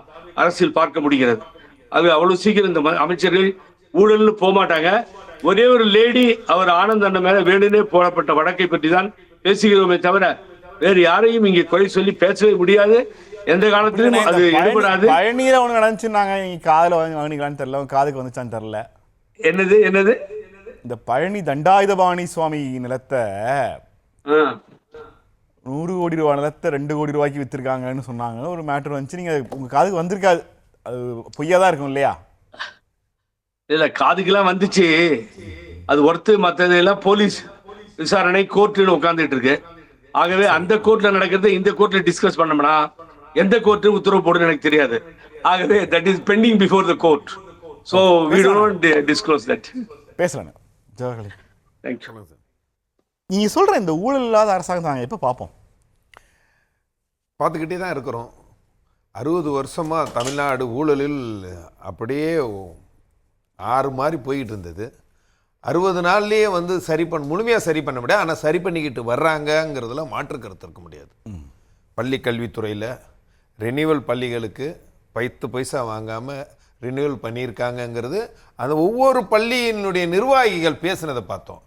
அரசில் பார்க்க முடிகிறது. ஆகவே அவ்வளவு சீக்கிரம் இந்த அமைச்சர்கள் ஊழல்னு போக மாட்டாங்க. ஒரே ஒரு லேடி அவர் ஆனந்த் அண்ணன் மேல வேணுனே போடப்பட்ட வழக்கை பற்றி தான் பேசுகிறோமே தவிர வேறு யாரையும் இங்கே குறை சொல்லி பேசவே முடியாது. எந்த காலத்திலும் அது ஈடுபடாது.
பழனியில ஒண்ணு நடந்துச்சுன்னாங்க, காதுல வாங்கிக்கலான்னு தெரியல, காதுக்கு வந்துச்சான்னு தெரியல.
என்னது
இந்த பழனி தண்டாயுதபாணி சுவாமி நிலத்தை 100 கோடி ரூபாய் நிலத்தை 2 கோடி ரூபாய்க்கு வித்திருக்காங்கன்னு சொன்னாங்க. ஒரு மேட்டர் வந்துச்சு. நீங்க உங்க காதுக்கு வந்திருக்காது, அது பொய்யா தான் இருக்கும் இல்லையா?
இல்ல, காதுக்கெல்லாம் வந்துச்சு. அது ஒருத்து மற்றதெல்லாம் போலீஸ் விசாரணை கோர்ட்டுன்னு உட்கார்ந்துட்டு இருக்கு. ஆகவே அந்த கோர்ட்ல நடக்கிறத இந்த கோர்ட்ல டிஸ்கஸ் பண்ணோம்னா எந்த கோர்ட்டு உத்தரவு போடுன்னு எனக்கு தெரியாது. ஆகவே that is pending before the court. So we don't disclose that.
பேசலாம் ஜவஹர்லால்.
தேங்க்யூ.
நீங்க சொல்ற இந்த ஊழல் இல்லாத அரசாங்கம் நாங்கள் எப்போ பார்ப்போம்?
பார்த்துக்கிட்டே தான் இருக்கிறோம். 60 வருஷமாக தமிழ்நாடு ஊழலில் அப்படியே ஆறு மாதிரி போயிட்டு இருந்தது. 60 நாள்லேயே வந்து முழுமையாக சரி பண்ண முடியாது. ஆனால் சரி பண்ணிக்கிட்டு வர்றாங்கங்கிறதுல மாற்று கருத்து இருக்க முடியாது. பள்ளி கல்வித்துறையில் ரெனிவல் பள்ளிகளுக்கு 10 பைசா வாங்காமல் ரினியூவல் பண்ணியிருக்காங்கங்கிறது அந்த ஒவ்வொரு பள்ளியினுடைய நிர்வாகிகள் பேசுனதை பார்த்தோம்.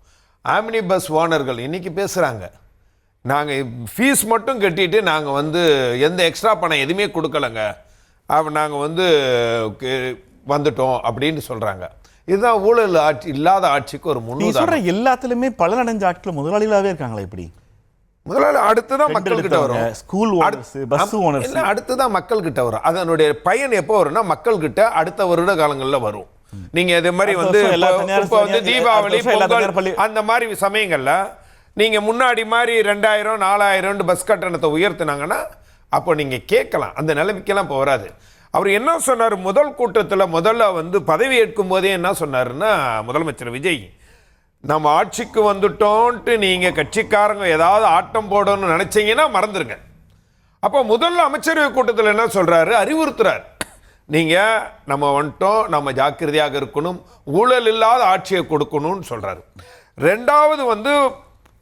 ஆம்னி பஸ் ஓனர்கள் இன்றைக்கி பேசுகிறாங்க, நாங்கள் ஃபீஸ் மட்டும் கட்டிட்டு நாங்கள் வந்து எந்த எக்ஸ்ட்ரா பணம் எதுவுமே கொடுக்கலங்க, நாங்கள் வந்து வந்துட்டோம் அப்படின்னு சொல்கிறாங்க. இதுதான் ஊழல் ஆட்சி இல்லாத ஆட்சிக்கு ஒரு முன்னுதாரணம்.
எல்லாத்துலேயுமே பலனடைஞ்ச ஆட்கள் முதலாளிகளாகவே இருக்காங்களா? இப்படி
முதலாளி அடுத்துதான் மக்கள் கிட்ட வரும்.
ஸ்கூல் ஓனர்ஸ், பஸ் ஓனர்ஸ்
அடுத்துதான் மக்கள் கிட்ட வரும். அதனுடைய பயன் எப்போ வரும்னா மக்கள் கிட்ட அடுத்த வருட காலங்களில் வரும். நீங்க இதே மாதிரி வந்து இப்போ வந்து தீபாவளி, பொங்கல் அந்த மாதிரி சமயங்கள்ல நீங்க முன்னாடி மாதிரி 2000 4000 பஸ் கட்டணத்தை உயர்த்தினாங்கன்னா அப்போ நீங்க கேட்கலாம். அந்த நிலைமைக்கெல்லாம் இப்போ வராது. அவர் என்ன சொன்னார் முதல் கூட்டத்தில், முதல்ல வந்து பதவி ஏற்கும் போதே என்ன சொன்னாருன்னா, முதலமைச்சர் விஜய், நம்ம ஆட்சிக்கு வந்துட்டோன்ட்டு நீங்கள் கட்சிக்காரங்க ஏதாவது ஆட்டம் போடணும்னு நினச்சிங்கன்னா மறந்துடுங்க. அப்போ முதல்ல அமைச்சரவை கூட்டத்தில் என்ன சொல்கிறாரு, அறிவுறுத்துறார், நீங்கள் நம்ம வந்துட்டோம், நம்ம ஜாக்கிரதையாக இருக்கணும், ஊழல் இல்லாத ஆட்சியை கொடுக்கணும்னு சொல்கிறாரு. ரெண்டாவது வந்து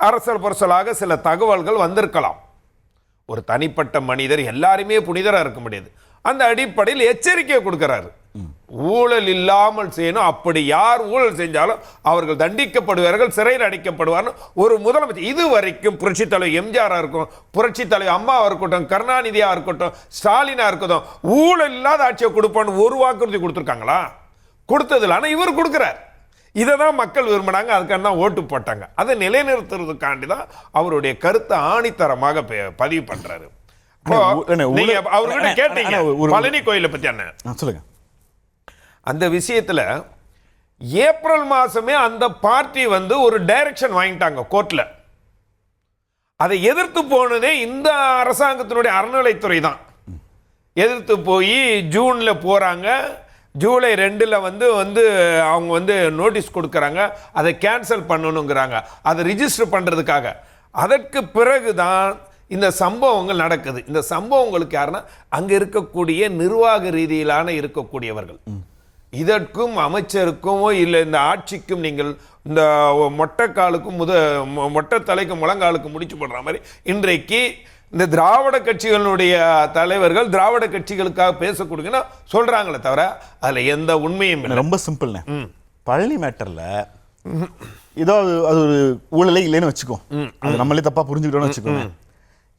அரசல் புரசலாக சில தகவல்கள் வந்திருக்கலாம். ஒரு தனிப்பட்ட மனிதர் எல்லாருமே புனிதராக இருக்க முடியாது. அந்த அடிப்படையில் எச்சரிக்கை கொடுக்கிறாரு, ஊழல் இல்லாமல் செய்யணும், அப்படி யார் ஊழல் செஞ்சாலும் அவர்கள் தண்டிக்கப்படுவார்கள், சிறையில் அடைக்கப்படுவார்கள். ஒரு முதலமைச்சர் இது வரைக்கும் புரட்சி தலைவர் எம்ஜிஆரா இருக்கும், புரட்சி தலைவர் அம்மாவா இருக்கட்டும், கருணாநிதியா இருக்கட்டும், ஸ்டாலினா இருக்கட்டும், ஊழல் இல்லாத ஆட்சியை கொடுப்பான்னு ஒரு வாக்குறுதி கொடுத்துருக்காங்களா? கொடுத்ததில்லை. ஆனால் இவர் கொடுக்குறார். இதை தான் மக்கள் விரும்பினாங்க, அதுக்காக தான் ஓட்டு போட்டாங்க. அதை நிலைநிறுத்துறதுக்காண்டி தான் அவருடைய கருத்தை ஆணித்தரமாக பதிவு பண்றாரு. அவர்கிட்ட கேட்டீங்க பழனி கோயிலை பத்தி என்ன
சொல்லுங்க.
அந்த விஷயத்துல ஏப்ரல் மாசமே அந்த பார்ட்டி வந்து ஒரு டைரக்ஷன் வாங்கிட்டாங்க கோர்ட்ல. அதை எதிர்த்து போனதே இந்த அரசாங்கத்தினுடைய அறநிலைத்துறை தான். எதிர்த்து போய் ஜூன்ல போறாங்க, ஜூலை 2 வந்து அவங்க வந்து நோட்டீஸ் கொடுக்குறாங்க, அதை கேன்சல் பண்ணணுங்கிறாங்க, அதை ரிஜிஸ்டர் பண்ணுறதுக்காக. அதற்கு பிறகுதான் இந்த சம்பவங்கள் நடக்குது. இந்த சம்பவங்களுக்கு யாருன்னா அங்கே இருக்கக்கூடிய நிர்வாக ரீதியிலான இருக்கக்கூடியவர்கள். இதற்கும் அமைச்சருக்கும் இல்லை இந்த ஆட்சிக்கும் நீங்கள் இந்த மொட்டைக்காலுக்கும் மொட்டை தலைக்கும் முழங்காலுக்கும் முடிச்சு போடுற மாதிரி இன்றைக்கு இந்த திராவிட கட்சிகளுடைய தலைவர்கள் திராவிட கட்சிகளுக்காக பேசக்கூடியன்னா சொல்றாங்களே தவிர அதுல எந்த உண்மையும் இல்லை.
ரொம்ப சிம்பிள்ண்ணே. பழனி மேட்டர்ல ஏதோ அது ஒரு ஊழலே இல்லைன்னு வச்சுக்கோ, அது நம்மளே தப்பா புரிஞ்சுக்கிட்டோம்னு வச்சுக்கோங்க.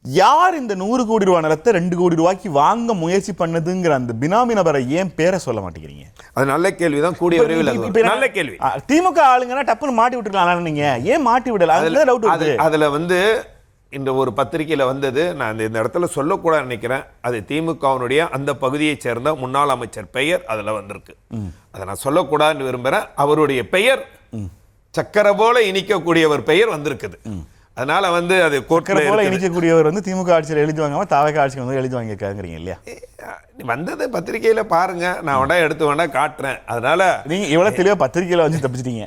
யார் இந்த 100 கோடி ரூபாய் நிலத்தை 2 கோடி ரூபாய்க்கு வாங்க முயற்சி பண்ணதுங்கிற அந்த பினாமி நபரை ஏன் பேரை சொல்ல மாட்டேங்கிறீங்க?
அது நல்ல கேள்விதான், கூடிய விரைவில் நல்ல கேள்வி.
திமுக ஆளுங்கன்னா டப்புன்னு மாட்டி விட்டுருக்கலாம், நீங்க ஏன் மாட்டி விடல?
அதுல வந்து இந்த ஒரு பத்திரிகையில் வந்தது, நான் இந்த இடத்துல சொல்லக்கூடாது நினைக்கிறேன். அது திமுகவினுடைய அந்த பகுதியைச் சேர்ந்த முன்னாள் அமைச்சர் பெயர் அதில் வந்திருக்கு. அதை நான் சொல்லக்கூடாதுன்னு விரும்புகிறேன். அவருடைய பெயர் சக்கரை போல இனிக்கக்கூடியவர் பெயர் வந்திருக்குது. அதனால வந்து அது
போல
கோர்ட்ல
இணைக்கக்கூடியவர் வந்து திமுக ஆட்சியில் எழுதி வாங்காம தாவக ஆட்சிக்கு வந்து எழுதி வாங்கியிருக்காங்கிறீங்க இல்லையா?
வந்தது பத்திரிகையில பாருங்க, நான் வேணா எடுத்து வேணா காட்டுறேன். அதனால
நீங்க இவ்வளவு தெளிவா பத்திரிகையில வந்து தப்பிச்சிட்டீங்க.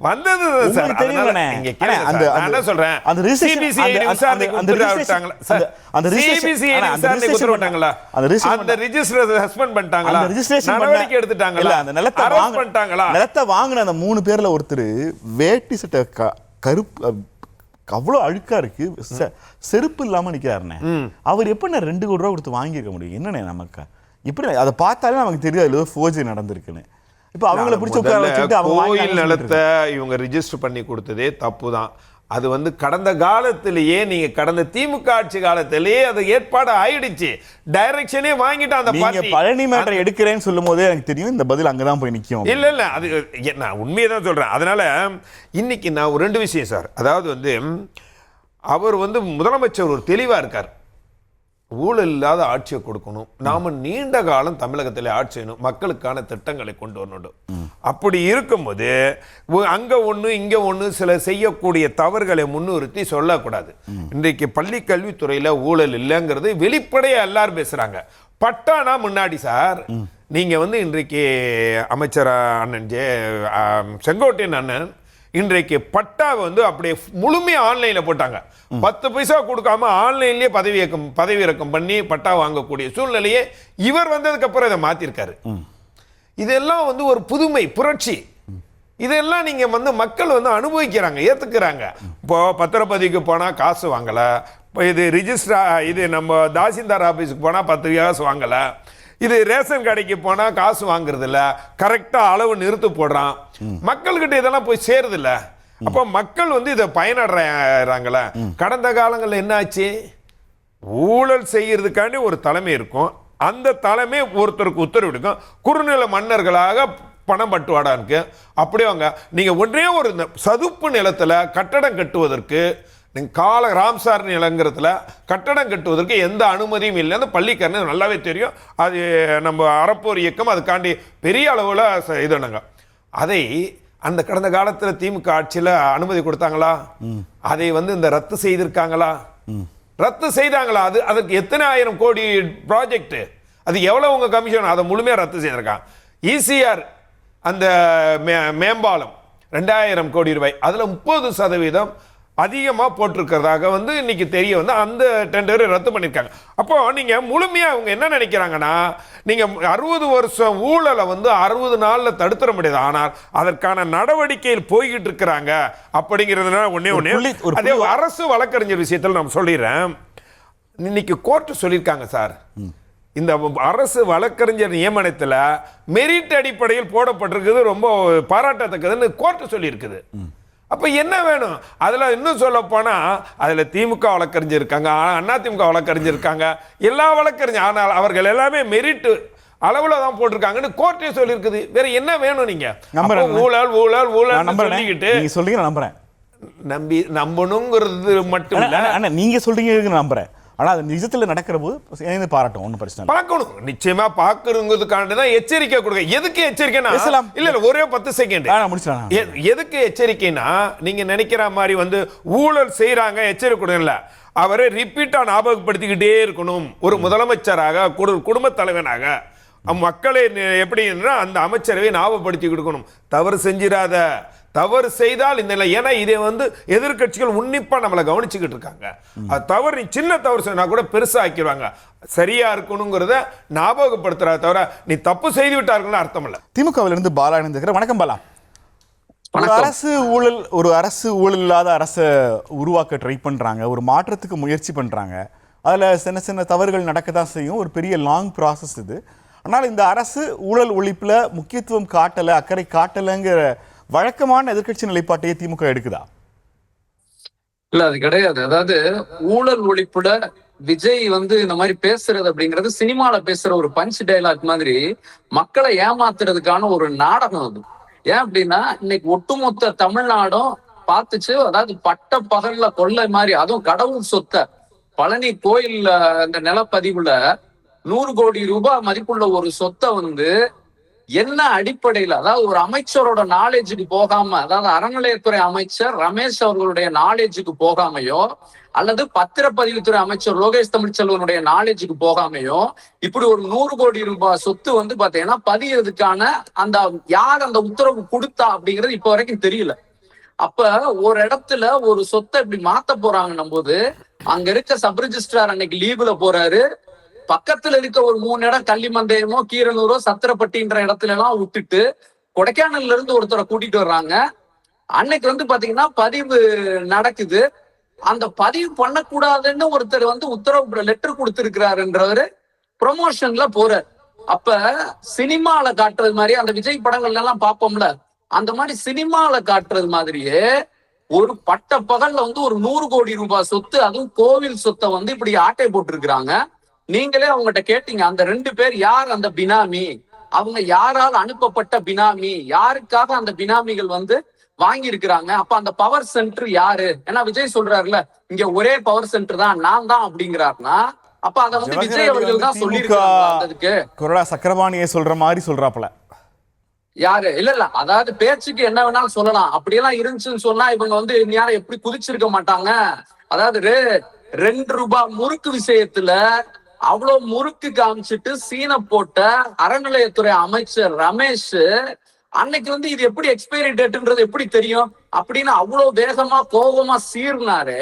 வந்தது சார்,
தெரியலனே
நீங்க கேளுங்க சார், நான் என்ன சொல்றேன்,
அந்த
சிபிசிஐ விசாரணைக்கு உத்தரவிட்டாங்களா சார்? அந்த சிபிசிஐ விசாரணைக்கு உத்தரவிட்டாங்களா? அந்த ரெஜிஸ்டர் சஸ்பெண்ட் பண்ணிட்டாங்களா? நடவடிக்கை எடுத்துட்டாங்களா?
அந்த நிலத்தை
அரெஸ்ட் பண்ணிட்டாங்களா?
நிலத்தை வாங்குன அந்த 3 பேர்ல ஒருத்தர் வேட்டி சட்டை கருப்பு அவ்வளோ அழுக்கா இருக்கு, செருப்பு இல்லாம நிக்கிறாருண்ணே. அவர் எப்படி 2 கோடி ரூபா கொடுத்து வாங்கியிருக்க முடியும்? என்னண்ணே நமக்கு இப்படி அதை பார்த்தாலே நமக்கு தெரியாது ஏதோ ஃபோர்ஜரி நடந்திருக்குன்னு. இப்போ அவங்கள பிடிச்சி உட்கார வச்சுட்டு
கோயில் நிலத்தை இவங்க ரிஜிஸ்டர் பண்ணி கொடுத்ததே தப்பு தான். அது வந்து கடந்த காலத்திலேயே, நீங்க கடந்த திமுக ஆட்சி காலத்திலேயே அது ஏற்பாடு ஆயிடுச்சு, டைரக்ஷனே வாங்கிட்டு அந்த
பார்ட்டி பழனி மேட்டர் எடுக்கிறேன்னு சொல்லும் போதே எனக்கு தெரியும் இந்த பதில் அங்கதான் போய் நிற்கும்.
இல்ல அது நான் உண்மையை தான் சொல்றேன். அதனால இன்னைக்கு நான் ஒரு 2 விஷயம் சார், அதாவது வந்து அவர் வந்து முதலமைச்சர் ஒரு தெளிவா இருக்கார், ஊழல் இல்லாத ஆட்சியை கொடுக்கணும், நாம நீண்ட காலம் தமிழகத்தில் ஆட்சி செய்யணும், மக்களுக்கான திட்டங்களை கொண்டு வரணும். அப்படி இருக்கும்போது அங்க ஒண்ணு இங்க ஒண்ணு சில செய்யக்கூடிய தவறுகளை முன்னிறுத்தி சொல்லக்கூடாது. இன்றைக்கு பள்ளி கல்வித்துறையில ஊழல் இல்லைங்கிறது வெளிப்படையா எல்லாரும் பேசுறாங்க. பட்டானா முன்னாடி சார், நீங்க வந்து இன்றைக்கு அமைச்சர் அண்ணன் செங்கோட்டையன் அண்ணன் இன்றைக்கு பட்டா வந்து அப்படியே முழுமையா ஆன்லைன்ல போட்டாங்க. 10 பைசா கொடுக்காம ஆன்லைன்லயே பதவி இறக்கம் பண்ணி பட்டா வாங்கக்கூடிய சூழ்நிலையே இவர் வந்ததுக்கு அப்புறம் இதை மாத்திருக்காரு. இதெல்லாம் வந்து ஒரு புதுமை, புரட்சி. இதெல்லாம் நீங்க வந்து மக்கள் வந்து அனுபவிக்கிறாங்க, ஏத்துக்கிறாங்க. இப்போ பத்திரப்பதிவுக்கு போனா காசு வாங்கல, இது ரிஜிஸ்டர், இது நம்ம தாசில்தார் ஆபீஸுக்கு போனா 10 காசு வாங்கல, இது ரேஷன் கடைக்கு போனா காசு வாங்குறது இல்ல, கரெக்டா அளவு நிறுத்து போடுறான், மக்கள்கிட்ட இதெல்லாம் போய் சேருது இல்ல. அப்ப மக்கள் வந்து இதை பயனடைறாங்கள. கடந்த காலங்களில் என்ன ஆச்சு, ஊழல் செய்யறதுக்காண்டி ஒரு தலைமை இருக்கும், அந்த தலைமை ஒருத்தருக்கு உத்தரவு எடுக்கும், குறுநில மன்னர்களாக பணம் பட்டுவாடா இருக்கு. அப்படியே வாங்க, நீங்க ஒன்றே ஒரு சதுப்பு நிலத்துல கட்டடம் கட்டுவதற்கு, கால ராம்சார் நிலங்கிறதுல கட்டடம் கட்டுவதற்கு எந்த அனுமதியும் இல்லை. அந்த பள்ளிக்கரணை நல்லாவே தெரியும், அது நம்ம அறப்போர் இயக்கம் அதுக்காண்டி பெரிய அளவில் இதுனாங்க. அதை அந்த கடந்த காலத்தில் திமுக ஆட்சியில் அனுமதி கொடுத்தாங்களா? அதை வந்து இந்த ரத்து செய்திருக்காங்களா? ரத்து செய்தாங்களா? அதுக்கு எத்தனை ஆயிரம் கோடி ப்ராஜெக்ட், அது எவ்வளவு உங்க கமிஷன், அதை முழுமையாக ரத்து செய்திருக்காங்க. ஈசிஆர் அந்த மேம்பாலம் 2000 கோடி ரூபாய், அதில் 30% அதிகமாக போட்டிருக்கிறதாக வந்து இன்னைக்கு தெரிய வந்து அந்த டெண்டரை ரத்து பண்ணியிருக்காங்க. அப்போ நீங்க முழுமையாக அவங்க என்ன நினைக்கிறாங்கன்னா, நீங்க 60 வருஷம் ஊழலை வந்து 60 நாளில் தடுத்துட முடியாது, ஆனால் அதற்கான நடவடிக்கையில் போய்கிட்டு இருக்கிறாங்க அப்படிங்கிறதுனால ஒன்னே அதே அரசு வழக்கறிஞர் விஷயத்தில் நான் சொல்லிடுறேன். இன்னைக்கு கோர்ட்டு சொல்லியிருக்காங்க சார், இந்த அரசு வழக்கறிஞர் நியமனத்தில் மெரிட் அடிப்படையில் போடப்பட்டிருக்குது, ரொம்ப பாராட்டத்தக்கதுன்னு கோர்ட்டு சொல்லியிருக்குது. அப்ப என்ன வேணும்? அதுல இன்னும் சொல்ல போனா அதுல திமுக வழக்கறிஞர் இருக்காங்க, அதிமுக வழக்கறிஞர் இருக்காங்க, எல்லா வழக்கறிஞர், ஆனால் அவர்கள் எல்லாமே மெரிட் அளவுல தான் போட்டிருக்காங்கன்னு கோர்ட்டே சொல்லியிருக்குது. வேற என்ன வேணும்? நீங்க ஊழல் ஊழல் ஊழல் சொல்லிக்கிட்டு
நீங்க சொல்றீங்க, நான் நம்புறேன்.
நம்பணுங்கிறது மட்டும் இல்ல,
நீங்க சொல்றீங்க நம்புறேன். ஆனா அது நிஜத்தில் நடக்கிற போது இணைந்து பாராட்டும், ஒன்றும் பிரச்சனை
பார்க்கணும், நிச்சயமா பார்க்கறதுக்காண்டி தான் எச்சரிக்கை கொடுங்க. எதுக்கு எச்சரிக்கைனா, இல்ல ஒரே 10 செகண்ட்
முடிச்சலாம்.
எதுக்கு எச்சரிக்கைனா, நீங்க நினைக்கிற மாதிரி வந்து ஊழல் செய்யறாங்க எச்சரிக்கை கொடுங்கல, அவரை ரிப்பீட்டா ஞாபகப்படுத்திக்கிட்டே இருக்கணும். ஒரு முதலமைச்சராக, குடும்ப தலைவனாக மக்களை எப்படி அந்த அமைச்சரவை ஞாபகப்படுத்தி கொடுக்கணும், தவறு செஞ்சிடாத, தவறு செய்தால் இந்த நிலை. ஏன்னா இதை வந்து எதிர்கட்சிகள் உன்னிப்பா நம்மளை கவனிச்சுக்கிட்டு இருக்காங்க. அது தவறு, நீ சின்ன தவறு சொன்னா கூட பெருசா ஆக்கிடுவாங்க. சரியா இருக்கணுங்கிறத ஞாபகப்படுத்துறா தவிர நீ தப்பு செய்து விட்டார்கள்னு அர்த்தம் இல்ல.
திமுகவில் இருந்து பாலா இணைந்திருக்கிற. வணக்கம் பாலா. ஒரு அரசு ஊழல் இல்லாத அரசை உருவாக்க ட்ரை பண்றாங்க, ஒரு மாற்றத்துக்கு முயற்சி பண்றாங்க. அதுல சின்ன சின்ன தவறுகள் நடக்கத்தான் செய்யும், ஒரு பெரிய லாங் ப்ராசஸ் இது. ஆனால் இந்த அரசு ஊழல் ஒழிப்புல முக்கியத்துவம் காட்டல, அக்கறை காட்டலைங்கிற வழக்கமான எதிர்கட்சி நிலைப்பாட்டையே திமுக எடுக்குதா?
இல்ல, அது கிடையாது. அதாவது ஊழல் ஒழிப்புல விஜய் வந்து இந்த மாதிரி பேசுறது அப்படிங்கிறது சினிமால பேசுற ஒரு பஞ்ச் டைலாக் மாதிரி மக்களை ஏமாத்துறதுக்கான ஒரு நாடகம் அது. ஏன் அப்படின்னா, இன்னைக்கு ஒட்டுமொத்த தமிழ்நாடும் பார்த்துச்சு. அதாவது பட்ட பகல்ல கொள்ளை மாதிரி, அதுவும் கடவுள் சொத்தை, பழனி கோயில் அந்த நிலப்பதிவுல 100 கோடி ரூபாய் மதிப்புள்ள ஒரு சொத்தை வந்து என்ன அடிப்படையில், அதாவது ஒரு அமைச்சரோட நாலேஜுக்கு போகாம, அதாவது அறநிலையத்துறை அமைச்சர் ரமேஷ் அவர்களுடைய நாலேஜுக்கு போகாமையோ அல்லது பத்திரப்பதிவுத்துறை அமைச்சர் லோகேஷ் தமிழ்ச்செல்வனுடைய நாலேஜுக்கு போகாமையோ இப்படி ஒரு 100 கோடி ரூபாய் சொத்து வந்து பாத்தீங்கன்னா பதியறதுக்கான அந்த யார் அந்த உத்தரவு கொடுத்தா அப்படிங்கிறது இப்ப வரைக்கும் தெரியல. அப்ப ஒரு இடத்துல ஒரு சொத்தை இப்படி மாத்த போறாங்கன்னும் போது அங்க இருக்க சப் ரிஜிஸ்ட்ரார் அன்னைக்கு லீவுல போறாரு. பக்கத்துல இருக்க ஒரு 3 இடம் கள்ளிமந்தயமோ கீரனூரோ சத்திரப்பட்டின்ற இடத்துல எல்லாம் விட்டுட்டு கொடைக்கானல்ல இருந்து ஒருத்தரை கூட்டிட்டு வர்றாங்க. அன்னைக்கு வந்து பாத்தீங்கன்னா பதிவு நடக்குது. அந்த பதிவு பண்ணக்கூடாதுன்னு ஒருத்தர் வந்து உத்தரவு லெட்டர் கொடுத்திருக்கிறாருன்றவரு ப்ரொமோஷன்ல போறார். அப்ப சினிமால காட்டுறது மாதிரி அந்த விஜய் படங்கள்ல எல்லாம் பார்ப்போம்ல, அந்த மாதிரி சினிமால காட்டுறது மாதிரியே ஒரு பட்ட பகல்ல வந்து ஒரு 100 கோடி ரூபாய் சொத்து, அதுவும் கோவில் சொத்தை வந்து இப்படி ஆட்டை போட்டிருக்கிறாங்க. நீங்களே அவங்ககிட்ட கேட்டீங்க, அந்த 2 பேர் யார் அந்த பினாமி, அவங்க யாரால் அனுப்பப்பட்ட பினாமி, யாருக்காக அந்த பினாமிகள் வந்து வாங்கி இருக்கிறாங்க, அப்ப அந்த பவர் சென்டர் யாரு? ஏன்னா விஜய் சொல்றாருல இங்க ஒரே பவர் சென்டர் தான் நான் தான் அப்படிங்கிறாருன்னா, அப்ப அதை வந்து விஜய் அவர்கள் தான் சொல்லியிருக்காங்க.
கொரோனா சக்கரபாணியை சொல்ற மாதிரி சொல்றாப்ல
யாரு? இல்ல அதாவது பேச்சுக்கு என்ன வேணாலும் சொல்லலாம். அப்படியெல்லாம் இருந்துச்சுன்னு சொன்னா இவங்க வந்து யாரும் எப்படி குதிச்சிருக்க மாட்டாங்க. அதாவது 2 ரூபாய் முறுக்கு விஷயத்துல அவ்வளவு முறுக்கு காமிச்சிட்டு சீன போட்ட அறநிலையத்துறை அமைச்சர் ரமேஷ் அன்னைக்கு வந்து இது எப்படி எக்ஸ்பைரி டேட்ன்றது எப்படி தெரியும் அப்படின்னு அவ்வளவு வேகமா கோபமா சீர்னாரு.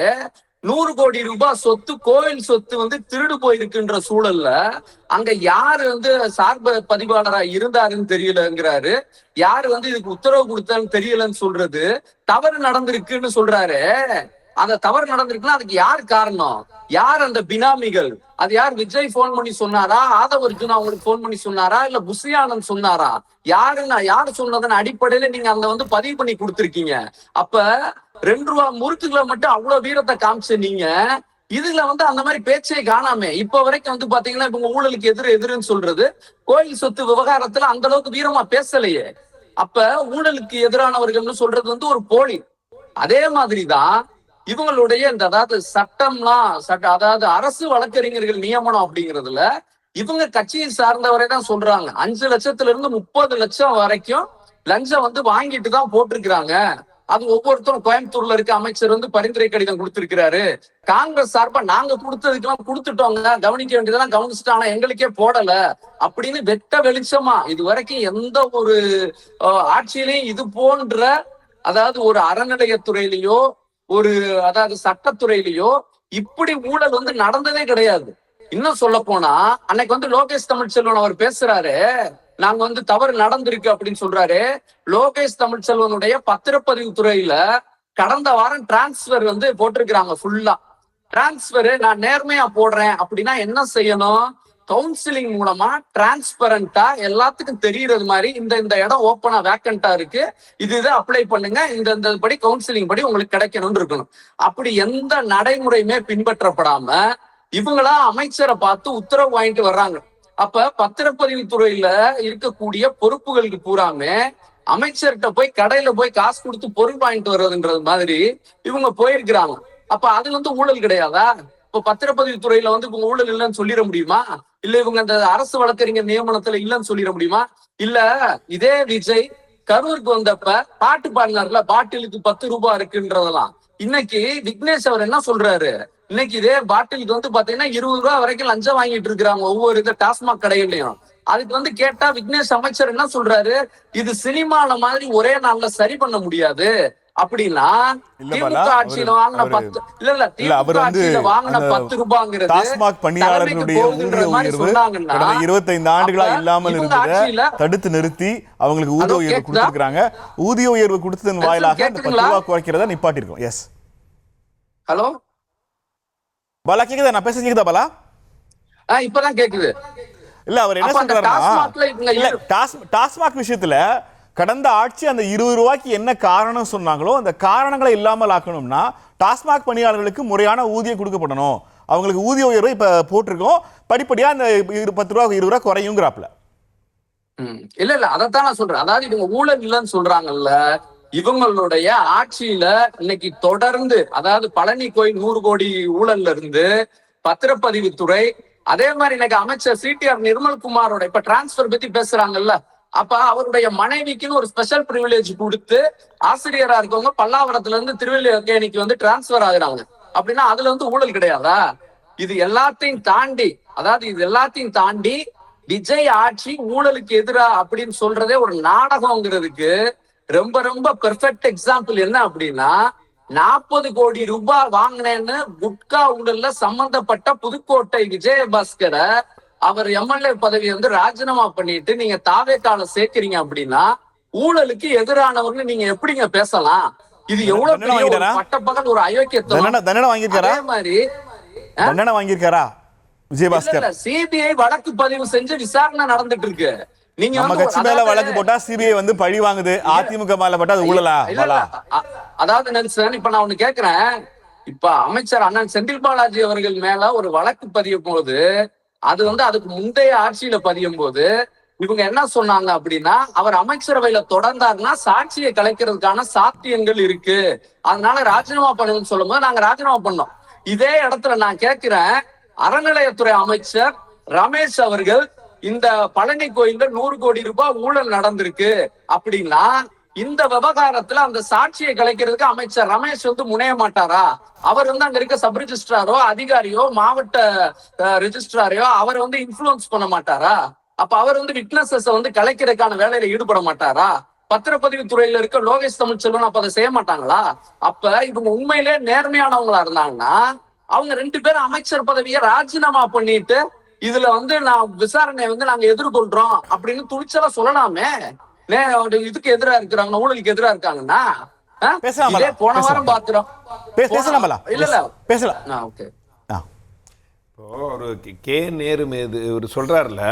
100 கோடி ரூபாய் சொத்து, கோவில் சொத்து வந்து திருடு போயிருக்குன்ற சூழல்ல அங்க யாரு வந்து சார்பு பதிவாளரா இருந்தாருன்னு தெரியலங்கிறாரு. யாரு வந்து இதுக்கு உத்தரவு கொடுத்தான்னு தெரியலன்னு சொல்றது, தவறு நடந்திருக்குன்னு சொல்றாரு. அந்த தவறு நடந்திருக்குன்னா அதுக்கு யார் காரணம்? யார் அந்த பினாமிகள்? அது யார்? விஜய் போன் பண்ணி சொன்னாரா? ஆதவ் அர்ஜுனா அவங்களுக்கு போன் பண்ணி சொன்னாரா? இல்ல புஷியானந்த் சொன்னாரா? யாரு சொன்னதன் அடிப்படையில நீங்க அங்க வந்து பதிவு பண்ணி கொடுத்திருக்கீங்க. அப்ப 2 ரூபாய் முறுக்குகளை மட்டும் அவ்வளவு வீரத்தை காமிச்ச நீங்க இதுல வந்து அந்த மாதிரி பேச்சே காணாமே இப்ப வரைக்கும் வந்து பாத்தீங்கன்னா இவங்க ஊழலுக்கு எதிர்ன்னு சொல்றது, கோயில் சொத்து விவகாரத்துல அந்த அளவுக்கு வீரமா பேசலையே. அப்ப ஊழலுக்கு எதிரானவர்கள்னு சொல்றது வந்து ஒரு போலி. அதே மாதிரிதான் இவங்களுடைய இந்த அதாவது அதாவது அரசு வழக்கறிஞர்கள் நியமனம் அப்படிங்கிறதுல இவங்க கட்சியை சார்ந்தவரை தான் சொல்றாங்க. 5 லட்சத்துல இருந்து 30 லட்சம் வரைக்கும் லஞ்சம் வந்து வாங்கிட்டு தான் போட்டிருக்கிறாங்க. அது ஒவ்வொருத்தரும் கோயம்புத்தூர்ல இருக்க அமைச்சர் வந்து பரிந்துரை கடிதம் கொடுத்திருக்கிறாரு. காங்கிரஸ் சார்பா நாங்க கொடுத்ததுக்கெல்லாம் கொடுத்துட்டோங்க, கவனிக்க வேண்டியதெல்லாம் கவனிச்சுட்டு ஆனா எங்களுக்கே போடல அப்படின்னு வெட்ட வெளிச்சமா இது வரைக்கும் எந்த ஒரு ஆட்சியிலையும் இது போன்ற அதாவது ஒரு அறநிலையத்துறையிலயோ ஒரு அதாவது சட்டத்துறையிலயோ இப்படி ஊழல் வந்து நடந்ததே கிடையாது. இன்னும் சொல்ல போனா அன்னைக்கு வந்து லோகேஷ் தமிழ்ச்செல்வன் அவர் பேசுறாரு, நாங்க வந்து தவறு நடந்திருக்கு அப்படின்னு சொல்றாரு. லோகேஷ் தமிழ்ச்செல்வனுடைய பத்திரப்பதிவு துறையில கடந்த வாரம் டிரான்ஸ்பர் வந்து போட்டிருக்கிறாங்க. ஃபுல்லா டிரான்ஸ்பர் நான் நேர்மையா போடுறேன் அப்படின்னா என்ன செய்யணும்? கவுன்சிலிங் மூலமா டிரான்ஸ்பரண்டா எல்லாத்துக்கும் தெரியறது மாதிரி இந்த இடம் ஓப்பனா வேக்கண்டா இருக்கு, இது அப்ளை பண்ணுங்க, இந்த படி கவுன்சிலிங் படி உங்களுக்கு கிடைக்கணும்னு இருக்கணும். அப்படி எந்த நடைமுறையுமே பின்பற்றப்படாம இவங்களா அமைச்சரை பார்த்து உத்தரவு வாங்கிட்டு வர்றாங்க. அப்ப பத்திரப்பதிவு துறையில இருக்கக்கூடிய பொறுப்புகளுக்கு பூராமே அமைச்சர்கிட்ட போய் கடையில போய் காசு கொடுத்து பொருள் வாங்கிட்டு வர்றதுன்றது மாதிரி இவங்க போயிருக்கிறாங்க. அப்ப அது வந்து ஊழல் கிடையாதா? இப்ப பத்திரப்பதிவு துறையில வந்து இவங்க ஊழல் இல்லைன்னு சொல்லிட முடியுமா? இல்ல இவங்க அந்த அரசு வழக்கறிஞர் நியமனத்துல இல்லைன்னு சொல்லிட முடியுமா? இல்ல இதே விஜய் கரூருக்கு வந்தப்ப பாட்டு பாடினார்ல, பாட்டிலுக்கு 10 ரூபாய் இருக்குன்றதெல்லாம் இன்னைக்கு விக்னேஷ் அவர் என்ன சொல்றாரு? இன்னைக்கு இதே பாட்டிலுக்கு வந்து பாத்தீங்கன்னா 20 ரூபாய் வரைக்கும் லஞ்சம் வாங்கிட்டு இருக்கிறாங்க ஒவ்வொரு டாஸ்மாக் கடையிலையும். அதுக்கு வந்து கேட்டா விக்னேஷ் அமைச்சர் என்ன சொல்றாரு? இது சினிமால மாதிரி ஒரே நாள்ல சரி பண்ண முடியாது அப்படின்னா திமுக ஆட்சியில வாங்கின 10 இல்ல திமுக ஆட்சியில வாங்கின 10 ரூபாய்ங்கிறது
டாஸ்மாக் பணியாளர்களுடைய ஊதிய உயர்வு கடந்த 25 ஆண்டுகளா இல்லாமல் இருந்ததை தடுத்து நிறுத்தி அவங்களுக்கு ஊதிய உயர்வு கொடுத்திருக்காங்க. ஊதிய உயர்வு கொடுத்ததன் வாயிலாக அந்த 10 ரூபாய் குறைக்கிறத நிப்பாட்டிருக்கோம். எஸ்
ஹலோ
பாலா, கேக்குதா? நான் பேச கேக்குதா பாலா?
இப்பதான் கேக்குது.
இல்ல அவர் என்ன சொல்றாருன்னா, டாஸ்மாக் விஷயத்துல கடந்த ஆட்சி அந்த 20 ரூபாய்க்கு என்ன காரணம் சொன்னாங்களோ அந்த காரணங்களை இல்லாமல் ஆக்கணும்னா டாஸ்மாக் பணியாளர்களுக்கு முறையான ஊதியம் கொடுக்கப்படணும். அவங்களுக்கு ஊதிய உயர்வை இப்ப போட்டிருக்கோம், படிப்படியா அந்த 10 ரூபாய் 20 ரூபாய் குறையுங்கிறாப்ல.
இல்ல அதைத்தான் நான் சொல்றேன். அதாவது இவங்க ஊழல் இல்லைன்னு சொல்றாங்கல்ல, இவங்களுடைய ஆட்சியில இன்னைக்கு தொடர்ந்து அதாவது பழனி கோயில் 100 கோடி ஊழல்ல இருந்து பத்திரப்பதிவு துறை, அதே மாதிரி இன்னைக்கு அமைச்சர் CTR நிர்மல்குமாரோட இப்ப டிரான்ஸ்பர் பத்தி பேசுறாங்கல்ல, அப்ப அவருடைய மனைவிக்குன்னு ஒரு ஸ்பெஷல் பிரிவிலேஜ் கொடுத்து ஆசிரியரா இருக்கவங்க பல்லாவரத்துல இருந்து திருவள்ளுவர்கேணிக்கு வந்து டிரான்ஸ்பர் ஆகுறாங்க அப்படின்னா அதுல வந்து ஊழல் கிடையாதா? இது எல்லாத்தையும் தாண்டி விஜய் ஆட்சி ஊழலுக்கு எதிரா அப்படின்னு சொல்றதே ஒரு நாடகம்ங்கிறதுக்கு ரொம்ப ரொம்ப பெர்ஃபெக்ட் எக்ஸாம்பிள் என்ன அப்படின்னா, 40 கோடி ரூபாய் வாங்கினேன்னு குட்கா ஊழல்ல சம்பந்தப்பட்ட புதுக்கோட்டை விஜயபாஸ்கரை அவர் எம்எல்ஏ பதவி வந்து ராஜினாமா பண்ணிட்டு நீங்க தாவேக்கால சேர்க்கிறீங்க அப்படின்னா ஊழலுக்கு எதிரானவர்னு நீங்க எப்படிங்க பேசலாம்? இது எவ்வளவு பெரிய ஒரு பட்டப்பகல் ஒரு அயோக்கியத்தனம். அதே மாதிரி
தண்டனை வாங்கியிருக்காரா விஜயபாஸ்கர்?
சிபிஐ வழக்கு பதிவு செஞ்சு விசாரணை நடந்துட்டு இருக்கு. நீங்க
நம்ம கட்சி மேல வழக்கு போட்டா சிபிஐ வந்து பழி வாங்குது, அதிமுக மேல போட்டா அது ஊழலா?
அதாவது நெல்சன், இப்ப நான் ஒண்ணு கேக்குறேன். இப்ப அமைச்சர் அண்ணன் செந்தில் பாலாஜி அவர்கள் மேல ஒரு வழக்கு பதியும் போது அது வந்து அதுக்கு முந்தைய ஆட்சியில பதியும் போது இவங்க என்ன சொன்னாங்க அப்படின்னா, அவர் அமைச்சரவையில தொடர்ந்தாருன்னா சாட்சியை கலைக்கிறதுக்கான சாத்தியங்கள் இருக்கு, அதனால ராஜினாமா பண்ணுன்னு சொல்லும் போது நாங்க ராஜினாமா பண்ணோம். இதே இடத்துல நான் கேட்கிறேன், அறநிலையத்துறை அமைச்சர் ரமேஷ் அவர்கள் இந்த பழனி கோயில்ல 100 கோடி ரூபாய் ஊழல் நடந்திருக்கு அப்படின்னா இந்த விவகாரத்துல அந்த சாட்சியை கலைக்கிறதுக்கு அமைச்சர் ரமேஷ் வந்து முனைய மாட்டாரா? அவர் வந்து அங்க இருக்க சப் ரிஜிஸ்ட்ராரோ அதிகாரியோ மாவட்ட ரிஜிஸ்ட்ராரையோ அவர் வந்து இன்ஃப்ளூயன்ஸ் பண்ண மாட்டாரா? அப்ப அவர் வந்து விட்னஸஸ் வந்து கலைக்கிறதுக்கான வேலையில ஈடுபட மாட்டாரா? பத்திரப்பதிவு துறையில இருக்க லோகேஷ் தமிழ்ச்செல்வன் அப்ப அதை செய்ய மாட்டாங்களா? அப்ப இவங்க உண்மையிலே நேர்மையானவங்களா இருந்தாங்கன்னா அவங்க 2 பேரும் அமைச்சர் பதவியை ராஜினாமா பண்ணிட்டு இதுல வந்து நான் விசாரணை வந்து நாங்க எதிர்கொள்றோம் அப்படின்னு துணிச்சலா சொல்லலாமே. இதுக்கு எதிரா இருக்கிறாங்க, ஊழலுக்கு எதிரா இருக்காங்கன்னா போன வாரம் பாக்குறோம்.
ஒரு கே நேரு மீது இவர் சொல்றாருல,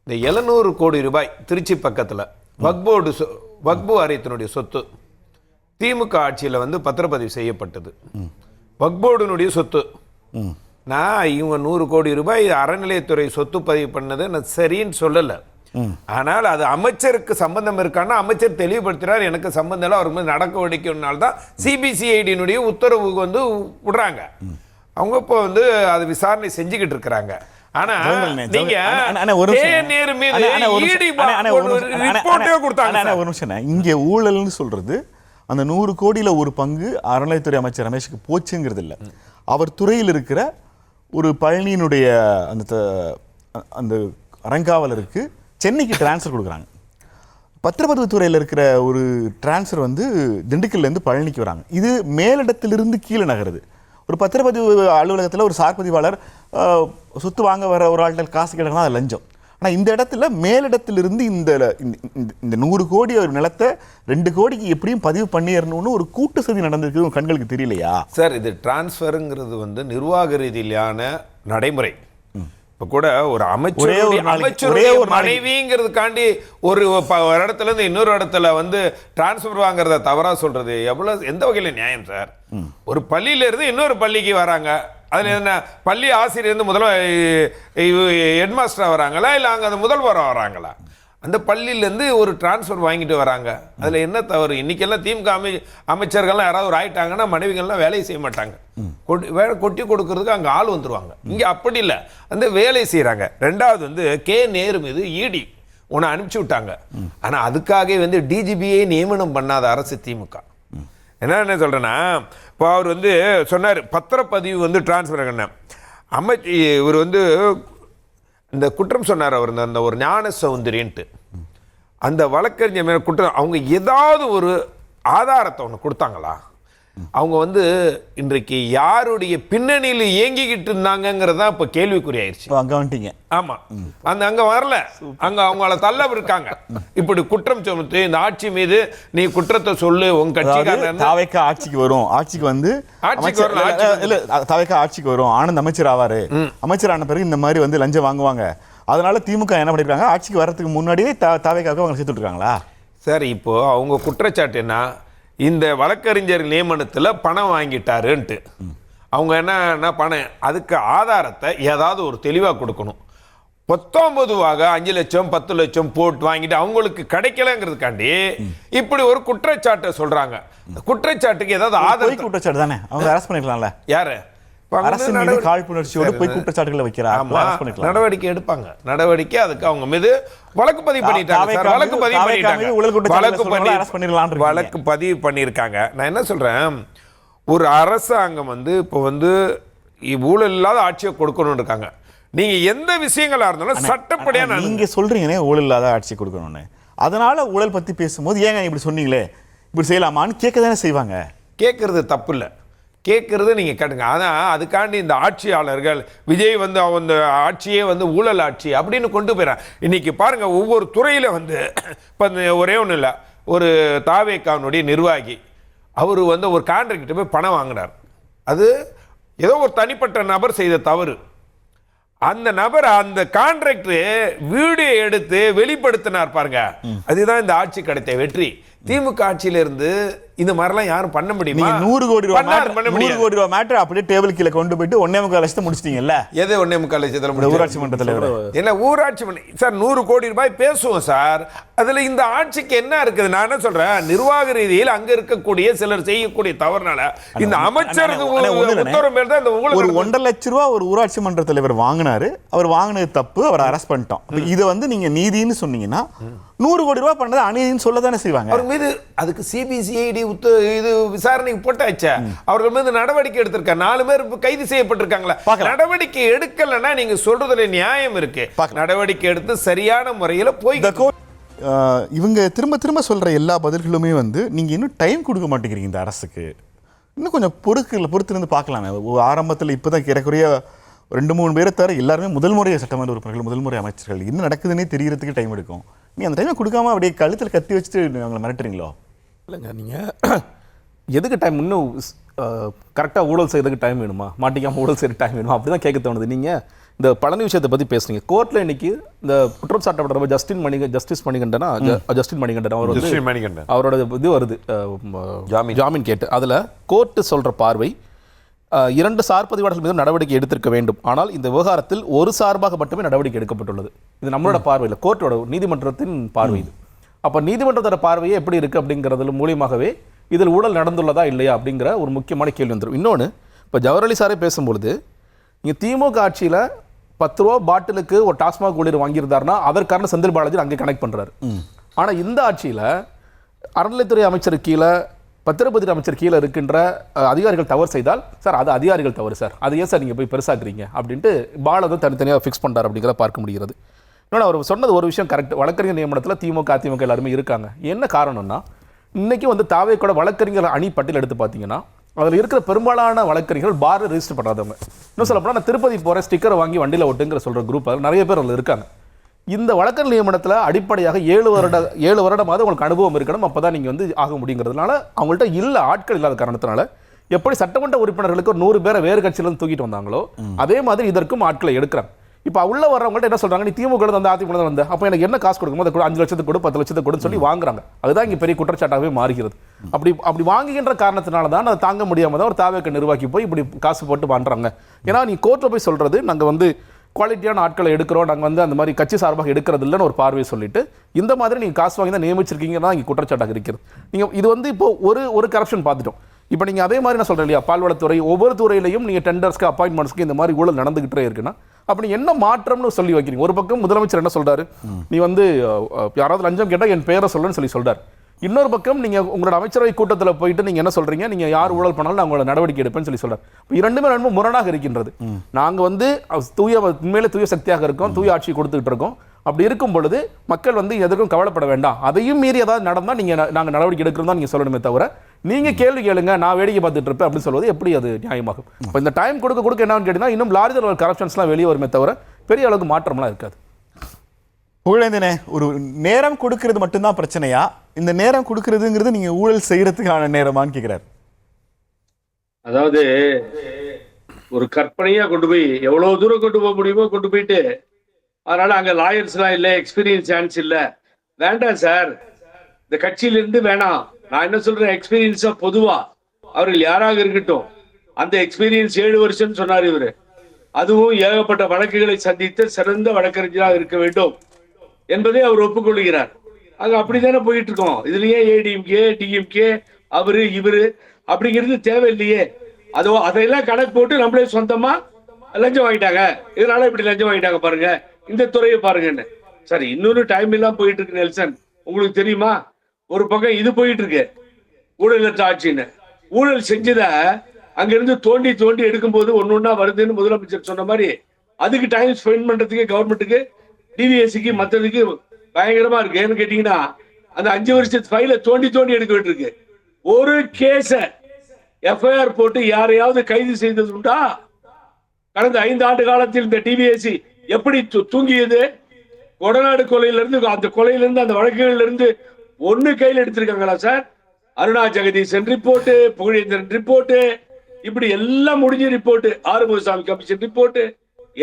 இந்த 700 கோடி ரூபாய் திருச்சி பக்கத்துல வக்பு வாரியத்தினுடைய சொத்து திமுக ஆட்சியில வந்து பத்திரப்பதிவு செய்யப்பட்டது. வக்போர்டுனுடைய சொத்து. நான் இவங்க 100 கோடி ரூபாய் அறநிலையத்துறை சொத்து பதிவு பண்ணது நான் சரின்னு சொல்லலை. ஆனால் அது அமைச்சருக்கு சம்பந்தம் இருக்கான்னா அமைச்சர் தெளிவுபடுத்துறாரு, எனக்கு சம்பந்தம் இல்லை, அவருக்கு நடக்க வடிக்கணும்னால்தான் சிபிசிஐடியினுடைய உத்தரவு வந்து விடுறாங்க. அவங்க இப்போ வந்து அது விசாரணை செஞ்சுக்கிட்டு இருக்கிறாங்க. ஆனா நீங்க
இங்க ஊழல்னு சொல்றது அந்த 100 கோடியில ஒரு பங்கு அறநிலையத்துறை அமைச்சர் ரமேஷுக்கு போச்சுங்கிறது இல்லை. அவர் துறையில் இருக்கிற ஒரு பழனியினுடைய அந்த அறங்காவலருக்கு சென்னைக்கு டிரான்ஸ்ஃபர் கொடுக்குறாங்க. பத்திரப்பதிவு துறையில் இருக்கிற ஒரு டிரான்ஸ்ஃபர் வந்து திண்டுக்கல்லேருந்து பழனிக்கு வராங்க. இது மேலிடத்திலிருந்து கீழே நகருது. ஒரு பத்திரப்பதிவு அலுவலகத்தில் ஒரு சார்பதிவாளர் சொத்து வாங்க வர ஒரு ஆள்கிட்ட காசு கேட்கணும், அது லஞ்சம். ஆனால் இந்த இடத்துல மேலிடத்திலிருந்து இந்த 100 கோடி ஒரு நிலத்தை 2 கோடிக்கு எப்படியும் பதிவு பண்ணிடணும்னு ஒரு கூட்டு சதி நடந்திருக்கு. உங்கள் கண்களுக்கு தெரியலையா
சார்? இது டிரான்ஸ்ஃபருங்கிறது வந்து நிர்வாக ரீதியிலான நடைமுறை. இப்போ கூட ஒரு அமைச்சருடைய மனைவிங்கிறதுக்காண்டி ஒரு இடத்துல இருந்து இன்னொரு இடத்துல வந்து டிரான்ஸ்ஃபர் வாங்குறத தவறா சொல்றது எவ்வளவு, எந்த வகையில் நியாயம் சார்? ஒரு பள்ளியில இருந்து இன்னொரு பள்ளிக்கு வராங்க, அதில் என்ன பள்ளி ஆசிரியர் முதல்ல ஹெட்மாஸ்டராக வராங்களா இல்லை அங்கே அந்த முதல்வராக வராங்களா? அந்த பள்ளியிலேருந்து ஒரு டிரான்ஸ்ஃபர் வாங்கிட்டு வராங்க. அதில் என்ன தவறு? இன்றைக்கெல்லாம் திமுக அமைச்சர்கள்லாம் யாராவது ஒரு ஆயிட்டாங்கன்னா மனைவிகள்லாம் வேலையை செய்ய மாட்டாங்க, கொட்டி கொடுக்கறதுக்கு அங்கே ஆள் வந்துடுவாங்க. இங்கே அப்படி இல்லை, அந்த வேலை செய்கிறாங்க. ரெண்டாவது வந்து கே நேரு மீது இடி ஒன்று அனுப்பிச்சி விட்டாங்க. ஆனால் அதுக்காகவே வந்து டிஜிபியை நியமனம் பண்ணாத அரசு திமுக. என்ன சொல்கிறேன்னா, இப்போ அவர் வந்து சொன்னார் பத்திரப்பதிவு வந்து டிரான்ஸ்ஃபர் பண்ண இவர் வந்து இந்த குற்றம் சொன்னார். அவர் அந்த ஒரு ஞான சௌந்தரியன்ட்டு அந்த வழக்கறிஞர் மேலே குற்றம், அவங்க ஏதாவது ஒரு ஆதாரத்தை ஒன்று கொடுத்தாங்களா? அவங்க வந்து இன்றைக்கு யாருடைய பின்னணியில் இயங்கிக்கிட்டு இருந்தாங்கிறதா இப்போ கேள்விக்குறியாயிருச்சு.
அங்கே வந்துட்டீங்க.
ஆமாம், அங்கே வரல, அங்கே அவங்கள தள்ள இருக்காங்க. இப்படி குற்றம் சுமத்து இந்த ஆட்சி மீது நீ குற்றத்தை சொல்லு, உங்க கட்சிக்காரன்
தாவேக்கா ஆட்சிக்கு வரும், ஆட்சிக்கு வந்து தாவேக்கா ஆட்சிக்கு வரும், ஆனந்த் அமைச்சர் ஆவாரு, அமைச்சர் ஆன பிறகு இந்த மாதிரி வந்து லஞ்சம் வாங்குவாங்க, அதனால திமுக என்ன பண்ணிருக்காங்க, ஆட்சிக்கு வர்றதுக்கு முன்னாடியே தாவேக்காவுக்கு அவங்க சேர்த்துட்டு இருக்காங்களா?
சார் இப்போ அவங்க குற்றச்சாட்டு என்ன, இந்த வழக்கறிஞர் நியமனத்தில் பணம் வாங்கிட்டாருன்ட்டு. அவங்க என்ன பணம், அதுக்கு ஆதாரத்தை ஏதாவது ஒரு தெளிவாக கொடுக்கணும். 19 5 லட்சம் 10 லட்சம் போட்டு வாங்கிட்டு அவங்களுக்கு கிடைக்கலங்கிறதுக்காண்டி இப்படி ஒரு குற்றச்சாட்டை சொல்றாங்க. குற்றச்சாட்டுக்கு ஏதாவது ஆதாரம்,
குற்றச்சாட்டு தானே, அவங்க அரெஸ்ட் பண்ணிக்கலாம்ல.
யாரு
அரசின் மீது காழ்ப்புணர்ச்சியோடு போய் குற்றச்சாட்டுகளை வைக்கிறாங்க.
நடவடிக்கை எடுப்பாங்க. நடவடிக்கை அதுக்கு அவங்க மீது வழக்கு பதிவு பண்ணிட்டாங்க. வழக்கு பதிவு பண்ணியிருக்காங்க. நான் என்ன சொல்றேன், ஒரு அரசாங்கம் வந்து இப்போ வந்து ஊழல் இல்லாத ஆட்சியை கொடுக்கணும்னு இருக்காங்க. நீங்க எந்த விஷயங்களா இருந்தாலும் சட்டப்படியா
நீங்க சொல்றீங்கன்னே ஊழல் இல்லாத ஆட்சி கொடுக்கணும்னு, அதனால ஊழல் பத்தி பேசும்போது ஏங்க இப்படி சொன்னீங்களே, இப்படி செய்யலாமான்னு கேட்க தானே செய்வாங்க.
கேட்கறது தப்பு இல்லை, கேட்கறது நீங்க கேட்டுங்க. ஆனால் அதுக்காண்டி இந்த ஆட்சியாளர்கள் விஜய் வந்து அந்த ஆட்சியே வந்து ஊழல் ஆட்சி அப்படின்னு கொண்டு போயிடறான். இன்னைக்கு பாருங்க, ஒவ்வொரு துறையில வந்து இப்போ ஒரே ஒன்றும் இல்லை, ஒரு தாவேக்கானுடைய நிர்வாகி அவர் வந்து ஒரு கான்ட்ராக்டர் போய் பணம் வாங்கினார். அது ஏதோ ஒரு தனிப்பட்ட நபர் செய்த தவறு. அந்த நபர் அந்த கான்ட்ராக்டர் வீடியோ எடுத்து வெளிப்படுத்தினார் பாருங்க, அதுதான் இந்த ஆட்சி கிடைத்த வெற்றி. திமுக ஆட்சியில இருந்து இந்த மாதிரிலாம் யாரும் பண்ண முடியுமா?
100 கோடி ரூபாய் மேட்டர் அப்படியே டேபிள் கீழே கொண்டு போயிட்டு 1.25 லட்சத்தை முடிச்சிட்டீங்கல்ல.
எது 1.25 லட்சத்துல
ஊராட்சி மன்ற தலைவர்
என்ன ஊராட்சி சார் 100 கோடி ரூபாய் பேசுவோம் சார். அதுல இந்த ஆட்சிக்கு என்ன இருக்குது? நான் என்ன சொல்றேன், நிர்வாக ரீதியில் அங்க இருக்கக்கூடிய சிலர் செய்யக்கூடிய தவறுனால இந்த அமைச்சர் உத்தரவு மேல் தான் இந்த ஊழல்.
ஒரு 1.5 லட்சம் ரூபாய் ஒரு ஊராட்சி மன்ற தலைவர் வாங்கினாரு, அவர் வாங்கினது தப்பு, அவர் அரெஸ்ட் பண்ணிட்டோம். இதை வந்து நீங்க நீதினு சொன்னீங்கன்னா 100 கோடி ரூபாய் பண்ணது அநீதினு சொல்ல தானே செய்வாங்க.
அவர் மீது அதுக்கு சிபிசிஐடி இது விசாரணைக்கு போட்டாச்சா, அவர்கள் மீது நடவடிக்கை எடுத்திருக்க 4 பேர் கைது செய்யப்பட்டிருக்காங்களா? நடவடிக்கை எடுக்கலன்னா நீங்க சொல்றதுல நியாயம் இருக்கு. நடவடிக்கை எடுத்து சரியான முறையில் போய்
இவங்க திரும்ப திரும்ப சொல்ற எல்லா பதில்களுமே வந்து நீங்க இன்னும் டைம் கொடுக்க மாட்டேங்கிறீங்க இந்த அரசுக்கு. இன்னும் கொஞ்சம் பொறுத்திருந்து பார்க்கலாமே. ஆரம்பத்தில் இப்போதான் ஏறக்குறைய 2-3 பேரை தவிர எல்லாருமே முதல் முறை சட்டமன்ற உறுப்பினர்கள், முதல் முறை அமைச்சர்கள். என்ன நடக்குதுன்னே தெரியறதுக்கு டைம் எடுக்கும். நீ அந்த டைமை கொடுக்காம அப்படியே கழுத்தில் கத்தி வச்சுட்டு அவங்களை மிரட்டுறீங்களோ?
இல்லைங்க, நீங்கள் எதுக்கு டைம், இன்னும் கரெக்டாக ஊழல் செய்யறதுக்கு டைம் வேணுமா, மாட்டிக்காமல் ஊழல் செய்கிற டைம் வேணுமா, அப்படி தான் கேட்க தோணுது. நீங்கள் இந்த பழனி விஷயத்தை பற்றி பேசுனீங்க. கோர்ட்டில் இன்னைக்கு இந்த குற்றம் சாட்டப்படுற ஜஸ்டின் மணிகண்டன் அவர் வந்து அவரோட இது வருது ஜாமீன் கேட்டு. அதில் கோர்ட்டு சொல்கிற பார்வை 2 சார்பதிவாளர்கள் மீது நடவடிக்கை எடுத்திருக்க வேண்டும். ஆனால் இந்த விவகாரத்தில் ஒரு சார்பாக மட்டுமே நடவடிக்கை எடுக்கப்பட்டுள்ளது. இது நம்மளோட பார்வையில், கோர்ட்டோட நீதிமன்றத்தின் பார்வை இது. அப்போ நீதிமன்றத்தோட பார்வையே எப்படி இருக்குது அப்படிங்கிறதுல மூலியமாகவே இதில் ஊழல் நடந்துள்ளதா இல்லையா அப்படிங்கிற ஒரு முக்கியமான கேள்வி வந்துடும். இன்னொன்று, இப்போ ஜவஹர்லி சாரே பேசும்பொழுது இங்கே திமுக ஆட்சியில் 10 ரூபா பாட்டிலுக்கு ஒரு டாஸ்மாக் ஊழியர் வாங்கியிருந்தாருன்னா அதற்கான செந்தில் பாலாஜி அங்கே கனெக்ட் பண்ணுறாரு. ஆனால் இந்த ஆட்சியில் அறநிலைத்துறை அமைச்சர் கீழே, பத்திரப்பதிவு அமைச்சர் கீழே இருக்கின்ற அதிகாரிகள் தவறு செய்தால், சார் அது அதிகாரிகள் தவறு சார், அது ஏன் சார் நீங்கள் போய் பெருசாக்குறீங்க அப்படின்ட்டு பாலதை தனித்தனியாக ஃபிக்ஸ் பண்ணுறாரு அப்படிங்கிறத பார்க்க முடிகிறது. இன்னொன்று, அவர் சொன்னது ஒரு விஷயம் கரெக்ட். வழக்கறிஞர் நியமனத்தில் திமுக அதிமுக எல்லாருமே இருக்காங்க. என்ன காரணம்னா, இன்றைக்கி வந்து தாவேக்கோட வழக்கறிஞர் அணி பட்டியல் எடுத்து பார்த்தீங்கன்னா அதில் இருக்கிற பெரும்பாலான வழக்கறிஞர்கள் பார் ரெஜிஸ்டர் பண்ணாதவங்க. இன்னும் சொல்லப்போனால் நான் திருப்பதி போகிற ஸ்டிக்கரை வாங்கி வண்டியில் ஒட்டுங்கிற சொல்கிற குரூப் நிறைய பேர் அதில் இருக்காங்க. இந்த வழக்கறிஞர் நியமனத்தில் அடிப்படையாக 7 வருடமாவது உங்களுக்கு அனுபவம் இருக்கணும், அப்போ தான் நீங்கள் வந்து ஆக முடியுங்கிறதுனால அவங்கள்ட்ட இல்லை, ஆட்கள் இல்லாத காரணத்தினால எப்படி சட்டமன்ற உறுப்பினர்களுக்கு 100 பேரை வேறு கட்சியிலேருந்து தூக்கிட்டு வந்தாங்களோ அதே மாதிரி இதற்கும் ஆட்களை எடுக்கிறாங்க. இப்போ உள்ள வர்றவங்கள்ட்ட என்ன சொல்றாங்க, நீ திமுக வந்து அதிமுக வந்து அப்போ எனக்கு என்ன காசு கொடுக்கணும், அதை 5 லட்சத்துக்கு கொடு 10 லட்சத்துக்கு கொடுன்னு சொல்லி வாங்குறாங்க. அதுதான் இங்கே பெரிய குற்றச்சாட்டாகவே மாறுகிறது. அப்படி வாங்குகின்ற காரணத்தினால தான் அதை தாங்க முடியாமல் தான் ஒரு தாவேக்க நிர்வாகி போய் இப்படி காசு போட்டு பண்ணுறாங்க. ஏன்னா நீ கோர்ட்டில் போய் சொல்றது நாங்கள் வந்து குவாலிட்டியான ஆட்களை எடுக்கிறோம், நாங்கள் வந்து அந்த மாதிரி கட்சி சார்பாக எடுக்கிறது இல்லைன்னு ஒரு பார்வையை சொல்லிட்டு இந்த மாதிரி நீங்கள் காசு வாங்கி தான் நியமிச்சிருக்கீங்கன்னா இங்கே குற்றச்சாட்டாக இருக்கிறது. நீங்கள் இது வந்து இப்போ ஒரு கரப்ஷன் பார்த்துட்டோம். இப்போ நீங்கள் அதே மாதிரி நான் சொல்கிறேன் இல்லையா, பால்வளத்துறை ஒவ்வொரு துறையிலையும் நீங்கள் டெண்டர்ஸ்க்கு அப்பாயின்மெண்ட்ஸ்க்கு இந்த மாதிரி ஊழல் நடந்துகிட்டே இருக்குன்னா அப்படி என்ன மாற்றம்னு சொல்லி வைக்கிறீங்க. ஒரு பக்கம் முதலமைச்சர் என்ன சொல்றாரு, நீ வந்து யாராவது லஞ்சம் கேட்டால் என் பேரை சொல்லுன்னு சொல்றாரு. இன்னொரு பக்கம் நீங்க உங்களோட அமைச்சரவை கூட்டத்தில் போயிட்டு நீங்க என்ன சொல்றீங்க, நீங்க யார் ஊழல் பண்ணாலும் நான் உங்களோட நடவடிக்கை எடுப்பேன்னு சொல்றாரு. இரண்டுமே ரொம்ப முரணாக இருக்கின்றது. நாங்க வந்து உண்மையிலே தூய சக்தியாக இருக்கோம், தூய ஆட்சி கொடுத்துக்கிட்டு இருக்கோம். அப்படி இருக்கும் பொழுது மக்கள் வந்து எதற்கும் கவலைப்பட வேண்டாம், அதையும் மீறி ஏதாவது நடந்தால் நாங்கள் நடவடிக்கை எடுக்கிறோம் தான் நீங்கள் சொல்லணுமே தவிர நீங்கள் கேள்வி கேளுங்க நான் வேடிக்கை பார்த்துட்டு இருப்பேன் அப்படின்னு சொல்வது எப்படி அது நியாயமாகும்? இப்போ இந்த டைம் கொடுக்க என்னன்னு கேட்டீங்கன்னா இன்னும் லார்ஜர் லெவல் கரப்ஷன்ஸ்லாம் வெளியே வருமே தவிர பெரிய அளவுக்கு மாற்றம்லாம் இருக்காது.
புகழேந்தனே, ஒரு நேரம் கொடுக்கறது மட்டும்தான் பிரச்சனையா, இந்த நேரம் கொடுக்கறதுங்கிறது நீங்கள் ஊழல் செய்யறதுக்கான நேரமான்னு கேட்குறாரு.
அதாவது ஒரு கற்பனையா கொண்டு போய் எவ்வளவு தூரம் கொண்டு போக முடியுமோ கொண்டு போயிட்டு, அதனால அங்க லாயர்ஸ்லாம் இல்லை, எக்ஸ்பீரியன்ஸ் சான்ஸ் இல்லை, வேண்டாம் சார் இந்த கட்சியிலிருந்து வேணாம். நான் என்ன சொல்றேன், எக்ஸ்பீரியன்ஸா பொதுவா அவர்கள் யாராக இருக்கட்டும், அந்த எக்ஸ்பீரியன்ஸ் 7 வருஷம் சொன்னார் இவரு. அதுவும் ஏகப்பட்ட வழக்குகளை சந்தித்த சிறந்த வழக்கறிஞராக இருக்க வேண்டும் என்பதை அவர் ஒப்புக்கொள்கிறார். அங்க அப்படித்தானே போயிட்டு இருக்கோம். இதுலயே ஏடிஎம்கே டிஎம்கே அவரு இவரு அப்படிங்கிறது தேவையில்லையே. அதையெல்லாம் கணக்கு போட்டு நம்மளே சொந்தமா லஞ்சம் வாங்கிட்டாங்க, இதனால இப்படி லஞ்சம் வாங்கிட்டாங்க பாருங்க, இந்த துறையை பாருங்கன்னு. சரி, இன்னொரு டைம் எல்லாம் போயிட்டு இருக்கு நெல்சன், உங்களுக்கு தெரியுமா? ஒரு பக்கம் இது போயிட்டு இருக்கு ஊழலற்ற ஆட்சின்னு. ஊழல் செஞ்சத அங்கிருந்து தோண்டி தோண்டி எடுக்கும் போது ஒன்னொன்னா வருதுன்னு முதலமைச்சர் சொன்ன மாதிரி அதுக்கு டைம் ஸ்பெண்ட் பண்றதுக்கு கவர்மெண்ட்டுக்கு, டிவிஎஸ்சிக்கு, மற்றதுக்கு பயங்கரமா இருக்கு. ஏன்னு கேட்டீங்கன்னா அந்த 5 வருஷத்து ஃபைல தோண்டி தோண்டி எடுக்க வேண்டியிருக்கு. ஒரு கேஸ எஃப்ஐஆர் போட்டு யாரையாவது கைது செய்தது உண்டா? கடந்த 5 ஆண்டு காலத்தில் இந்த டிவிஎஸ்சி எப்படி தூங்கியது? கொடநாடு கொலையிலிருந்து, அந்த கொலையிலிருந்து, அந்த வழக்குகள்ல இருந்து ஒண்ணு கையில் எடுத்திருக்காங்களா sir? Aruna Jagadeesan report, Pugazhendhiran report, இப்படி எல்லாம் முடிஞ்ச ரிப்போர்ட், ஆறுமுகசாமி கமிஷன் ரிப்போர்ட்,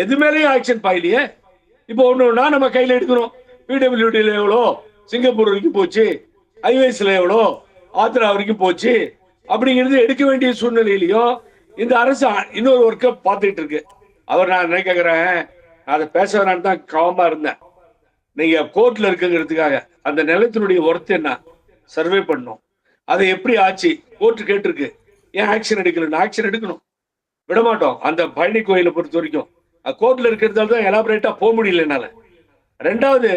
எது மேலேயும் ஆக்ஷன் பாயிலையே. இப்போ ஒண்ணு நம்ம கையில எடுக்கணும். பிடபிள்யூடில எவ்வளோ, சிங்கப்பூர் வரைக்கும் போச்சு, ஐவேஸ்ல எவ்வளோ, ஆந்திரா வரைக்கும் போச்சு, அப்படிங்கிறது எடுக்க வேண்டிய சூழ்நிலையிலையும் இந்த அரசு இன்னொரு ஒர்க்கை பார்த்துட்டு இருக்கு. நான் என்ன கேட்கிறேன், நான் அதை பேச வேணான்னு தான் காமா இருந்தேன். நீங்க கோர்ட்ல இருக்குங்கிறதுக்காக அந்த நிலத்தினுடைய ஒர்த் என்ன சர்வே பண்ணணும். அதை எப்படி ஆச்சு கோர்ட் கேட்டிருக்கு, ஏன் ஆக்ஷன் எடுக்கல? ஆக்ஷன் எடுக்கணும், விடமாட்டோம். அந்த பழனி கோயிலை பொறுத்த வரைக்கும் கோர்ட்ல இருக்கிறதால தான் எலாபரேட்டா போக முடியல என்னால. ரெண்டாவது,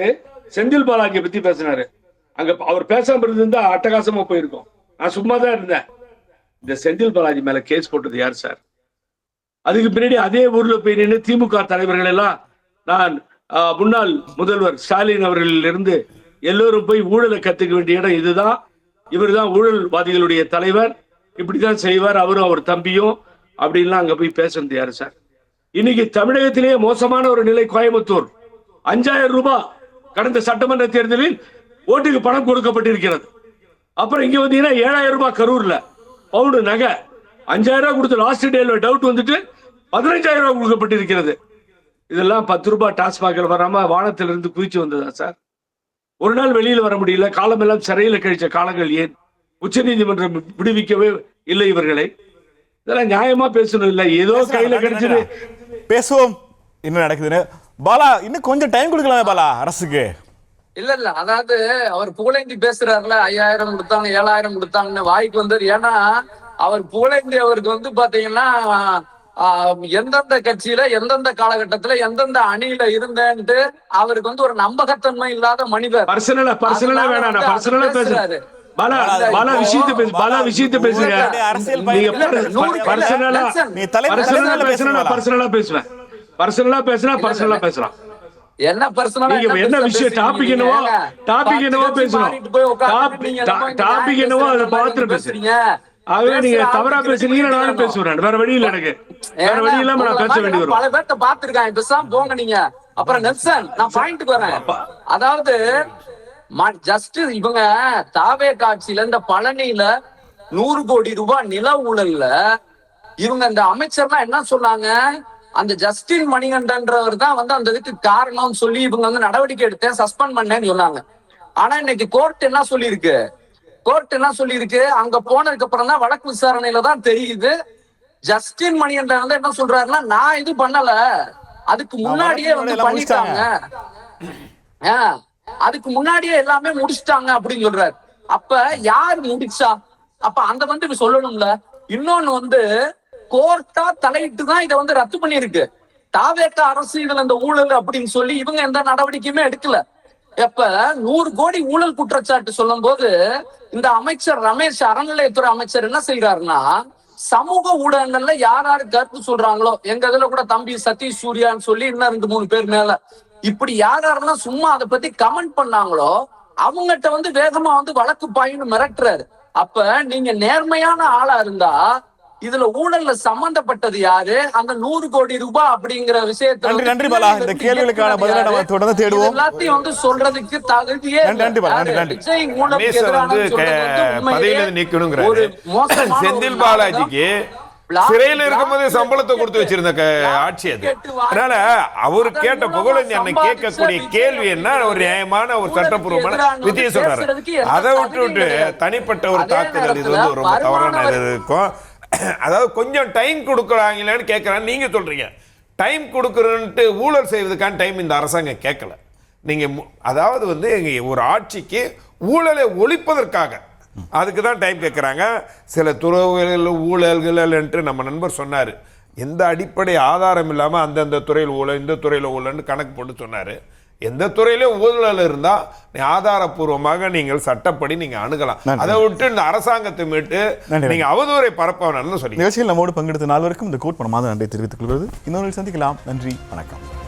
செந்தில் பாலாஜியை பத்தி பேசினாரு. அங்க அவர் பேசாம இருந்தா அட்டகாசமா போயிருக்கும். நான் சும்மா தான் இருந்தேன். இந்த செந்தில் பாலாஜி மேல கேஸ் போட்டது யார் சார்? அதுக்கு பின்னாடி அதே ஊர்ல போய் நின்று திமுக தலைவர்கள் எல்லாம், நான் முன்னாள் முதல்வர் ஸ்டாலின் அவர்களில் இருந்து எல்லோரும் போய் ஊழலை கத்துக்க வேண்டிய இடம் இதுதான், இவர் தான் ஊழல்வாதிகளுடைய தலைவர், இப்படிதான் செய்வார் அவரும் அவர் தம்பியும் அப்படின்லாம் அங்க போய் பேசுறது யாரு சார்? இன்னைக்கு தமிழகத்திலேயே மோசமான ஒரு நிலை கோயம்புத்தூர். 5000 ரூபாய் கடந்த சட்டமன்ற தேர்தலில் ஓட்டுக்கு பணம் கொடுக்கப்பட்டிருக்கிறது. அப்புறம் இங்க வந்தீங்கன்னா 7000 ரூபாய் கரூர்ல பவுண்டு நகை 5000 ரூபாய் கொடுத்து லாஸ்ட் டேல டவுட் வந்துட்டு 15000 ரூபாய் கொடுக்கப்பட்டிருக்கிறது. இதெல்லாம் 10 ரூபாய் டாஸ்மாகில் வராம வானத்திலிருந்து குதிச்சு வந்ததா சார்? ஒரு நாள் வெளியில வர முடியல, காலமெல்லாம் சிறையில கழிச்ச காலங்கள் ஏன்? உச்ச நீதிமன்றம் விடுவிக்கவே இல்லை இவர்களை. இதெல்லாம் நியாயமா பேசணும் இல்ல, ஏதோ கையில கிடைச்சது.
பேசுவோம் என்ன நடக்குதுன்னு. பாலா, இன்னும் கொஞ்சம் டைம் கொடுக்கலாமே பாலா அரசுக்கு.
இல்ல அதாவது அவர் புகழேந்தி பேசுறாருல, 5000 கொடுத்தாங்க 7000 கொடுத்தாங்கன்னு வாய்க்கு வந்தது. ஏன்னா அவர் புகழேந்தி அவருக்கு வந்து பாத்தீங்கன்னா எந்தெந்த கட்சியில எந்தெந்த காலகட்டத்துல எந்தெந்த அணியில இருந்தேன்ட்டு அவருக்கு வந்து ஒரு நம்பகத்தன்மை இல்லாத மனிதர்.
பர்சனலா வேணாம், பர்சனலா பேசுறாரு. பாலா விஷயத்தை பேசுங்க. பர்சனலா பேசலாம்.
என்ன பர்சனலா
என்ன விஷயம்? டாபிக் என்னவோ பேசணும். டாபிக் என்னவோ அதை பார்த்து பேசுறீங்க. ஆகவே நீங்க தவறா பேசுறீங்க, நானும் பேசுறேன். வேற வழி இல்ல, எனக்கு வேற வழி இல்லாம நான் பேச வேண்டி வரும்.
பல பேர்த்த பாத்துருக்கேன், பேசாம போங்க நீங்க. அப்புறம் நெல்சன், நான் பாயிண்ட்க்கு வரேன். அதாவது ஜஸ்ட் இவங்க தாவே காட்சியில இந்த பழனியில 100 கோடி ரூபாய் நில ஊழல்ல இவங்க இந்த அமைச்சர்லாம் என்ன சொன்னாங்க, அந்த ஜஸ்டின் மணிகண்டன்றவர் தான் வந்து அந்த இதுக்கு காரணம்னு சொல்லி இவங்க வந்து நடவடிக்கை எடுத்தேன், சஸ்பெண்ட் பண்ணேன்னு சொன்னாங்க. ஆனா இன்னைக்கு கோர்ட் என்ன சொல்லியிருக்கு, அங்க போனதுக்கு அப்புறம் தான் வழக்கு விசாரணையில தான் தெரியுது ஜஸ்டின் மணிகண்டன் வந்து என்ன சொல்றாருன்னா, நான் இது பண்ணல, அதுக்கு முன்னாடியே வந்து பண்ணிட்டாங்க, அதுக்கு முன்னாடியே எல்லாமே முடிச்சிட்டாங்க அப்படின்னு சொல்றாரு. அப்ப யார் முடிச்சா? அப்ப அந்த வந்து சொல்லணும்ல. இன்னொன்னு வந்து கோர்ட்டா தலையிட்டு தான் இதை வந்து ரத்து பண்ணிருக்கு. தாவேக அரசு இதுல இந்த ஊழல் அப்படின்னு சொல்லி இவங்க எந்த நடவடிக்கையுமே எடுக்கல. எப்ப 100 கோடி ஊழல் குற்றச்சாட்டு சொல்லும் போது இந்த அமைச்சர் ரமேஷ், அறநிலையத்துறை அமைச்சர் என்ன செய்யறாருன்னா, சமூக ஊடகங்கள்ல யாரு கருத்து சொல்றாங்களோ, எங்க இதுல கூட தம்பி சதீஷ் சூர்யான்னு சொல்லி இன்னும் 2-3 பேர் மேல இப்படி யாரெல்லாம் சும்மா அதை பத்தி கமெண்ட் பண்ணாங்களோ அவங்ககிட்ட வந்து வேகமா வந்து வழக்கு பாயின்னு மிரட்டுறாரு. அப்ப நீங்க நேர்மையான ஆளா இருந்தா இதுல ஊழல்ல சம்பந்தப்பட்டது யாரு, அந்த 100 கோடி ரூபாய் அப்படிங்கிற விஷயத்தை
நன்றி பாலா. இந்த கேள்விகளுக்கான பதிலை நம்ம தொடர்ந்து தேடுவோம்.
எல்லாத்தையும் வந்து சொல்றதுக்கு தகுதியே விஜய் ஊழல்
ஒரு செந்தில் பாலாஜிக்கு சிறையில் இருக்கும்போது சம்பளத்தை கொடுத்து வச்சிருந்த ஆட்சி அது. அதனால அவரு கேட்ட புகழேந்தி அண்ணன் கேட்கக்கூடிய கேள்வி என்ன, ஒரு நியாயமான ஒரு சட்டப்பூர்வமான வித்தியை சொல்றாரு. அதை விட்டு தனிப்பட்ட ஒரு தாக்குதல் இது வந்து ரொம்ப தவறான இருக்கும். அதாவது கொஞ்சம் டைம் கொடுக்குறாங்களான்னு கேட்குறான்னு நீங்க சொல்றீங்க. டைம் கொடுக்குறன்ட்டு ஊழல் செய்வதற்கான டைம் இந்த அரசாங்கம் கேட்கல. நீங்க அதாவது வந்து ஒரு ஆட்சிக்கு ஊழலை ஒழிப்பதற்காக அதுக்கு தான் டைம் கேட்குறாங்க. சில துறைகள் ஊழல்கள் என்று நம்ம நண்பர் சொன்னார். எந்த அடிப்படை ஆதாரம் இல்லாமல் அந்தந்த துறையில் ஊழல், இந்த துறையில் ஊழல்னு கணக்கு போட்டு சொன்னார். எந்த துறையிலும் ஊழல் இருந்தால் ஆதாரப்பூர்வமாக நீங்கள் சட்டப்படி நீங்கள் அணுகலாம். அதை விட்டு இந்த அரசாங்கத்தை மீட்டு நீங்கள் அவதூறை பரப்ப சொல்லி
நிகழ்ச்சியில் நம்மோடு பங்கெடுத்த நால்வருக்கும் இந்த கோட் பணமாக நன்றி தெரிவித்துக் கொள்வது. இன்னொரு சந்திக்கலாம். நன்றி, வணக்கம்.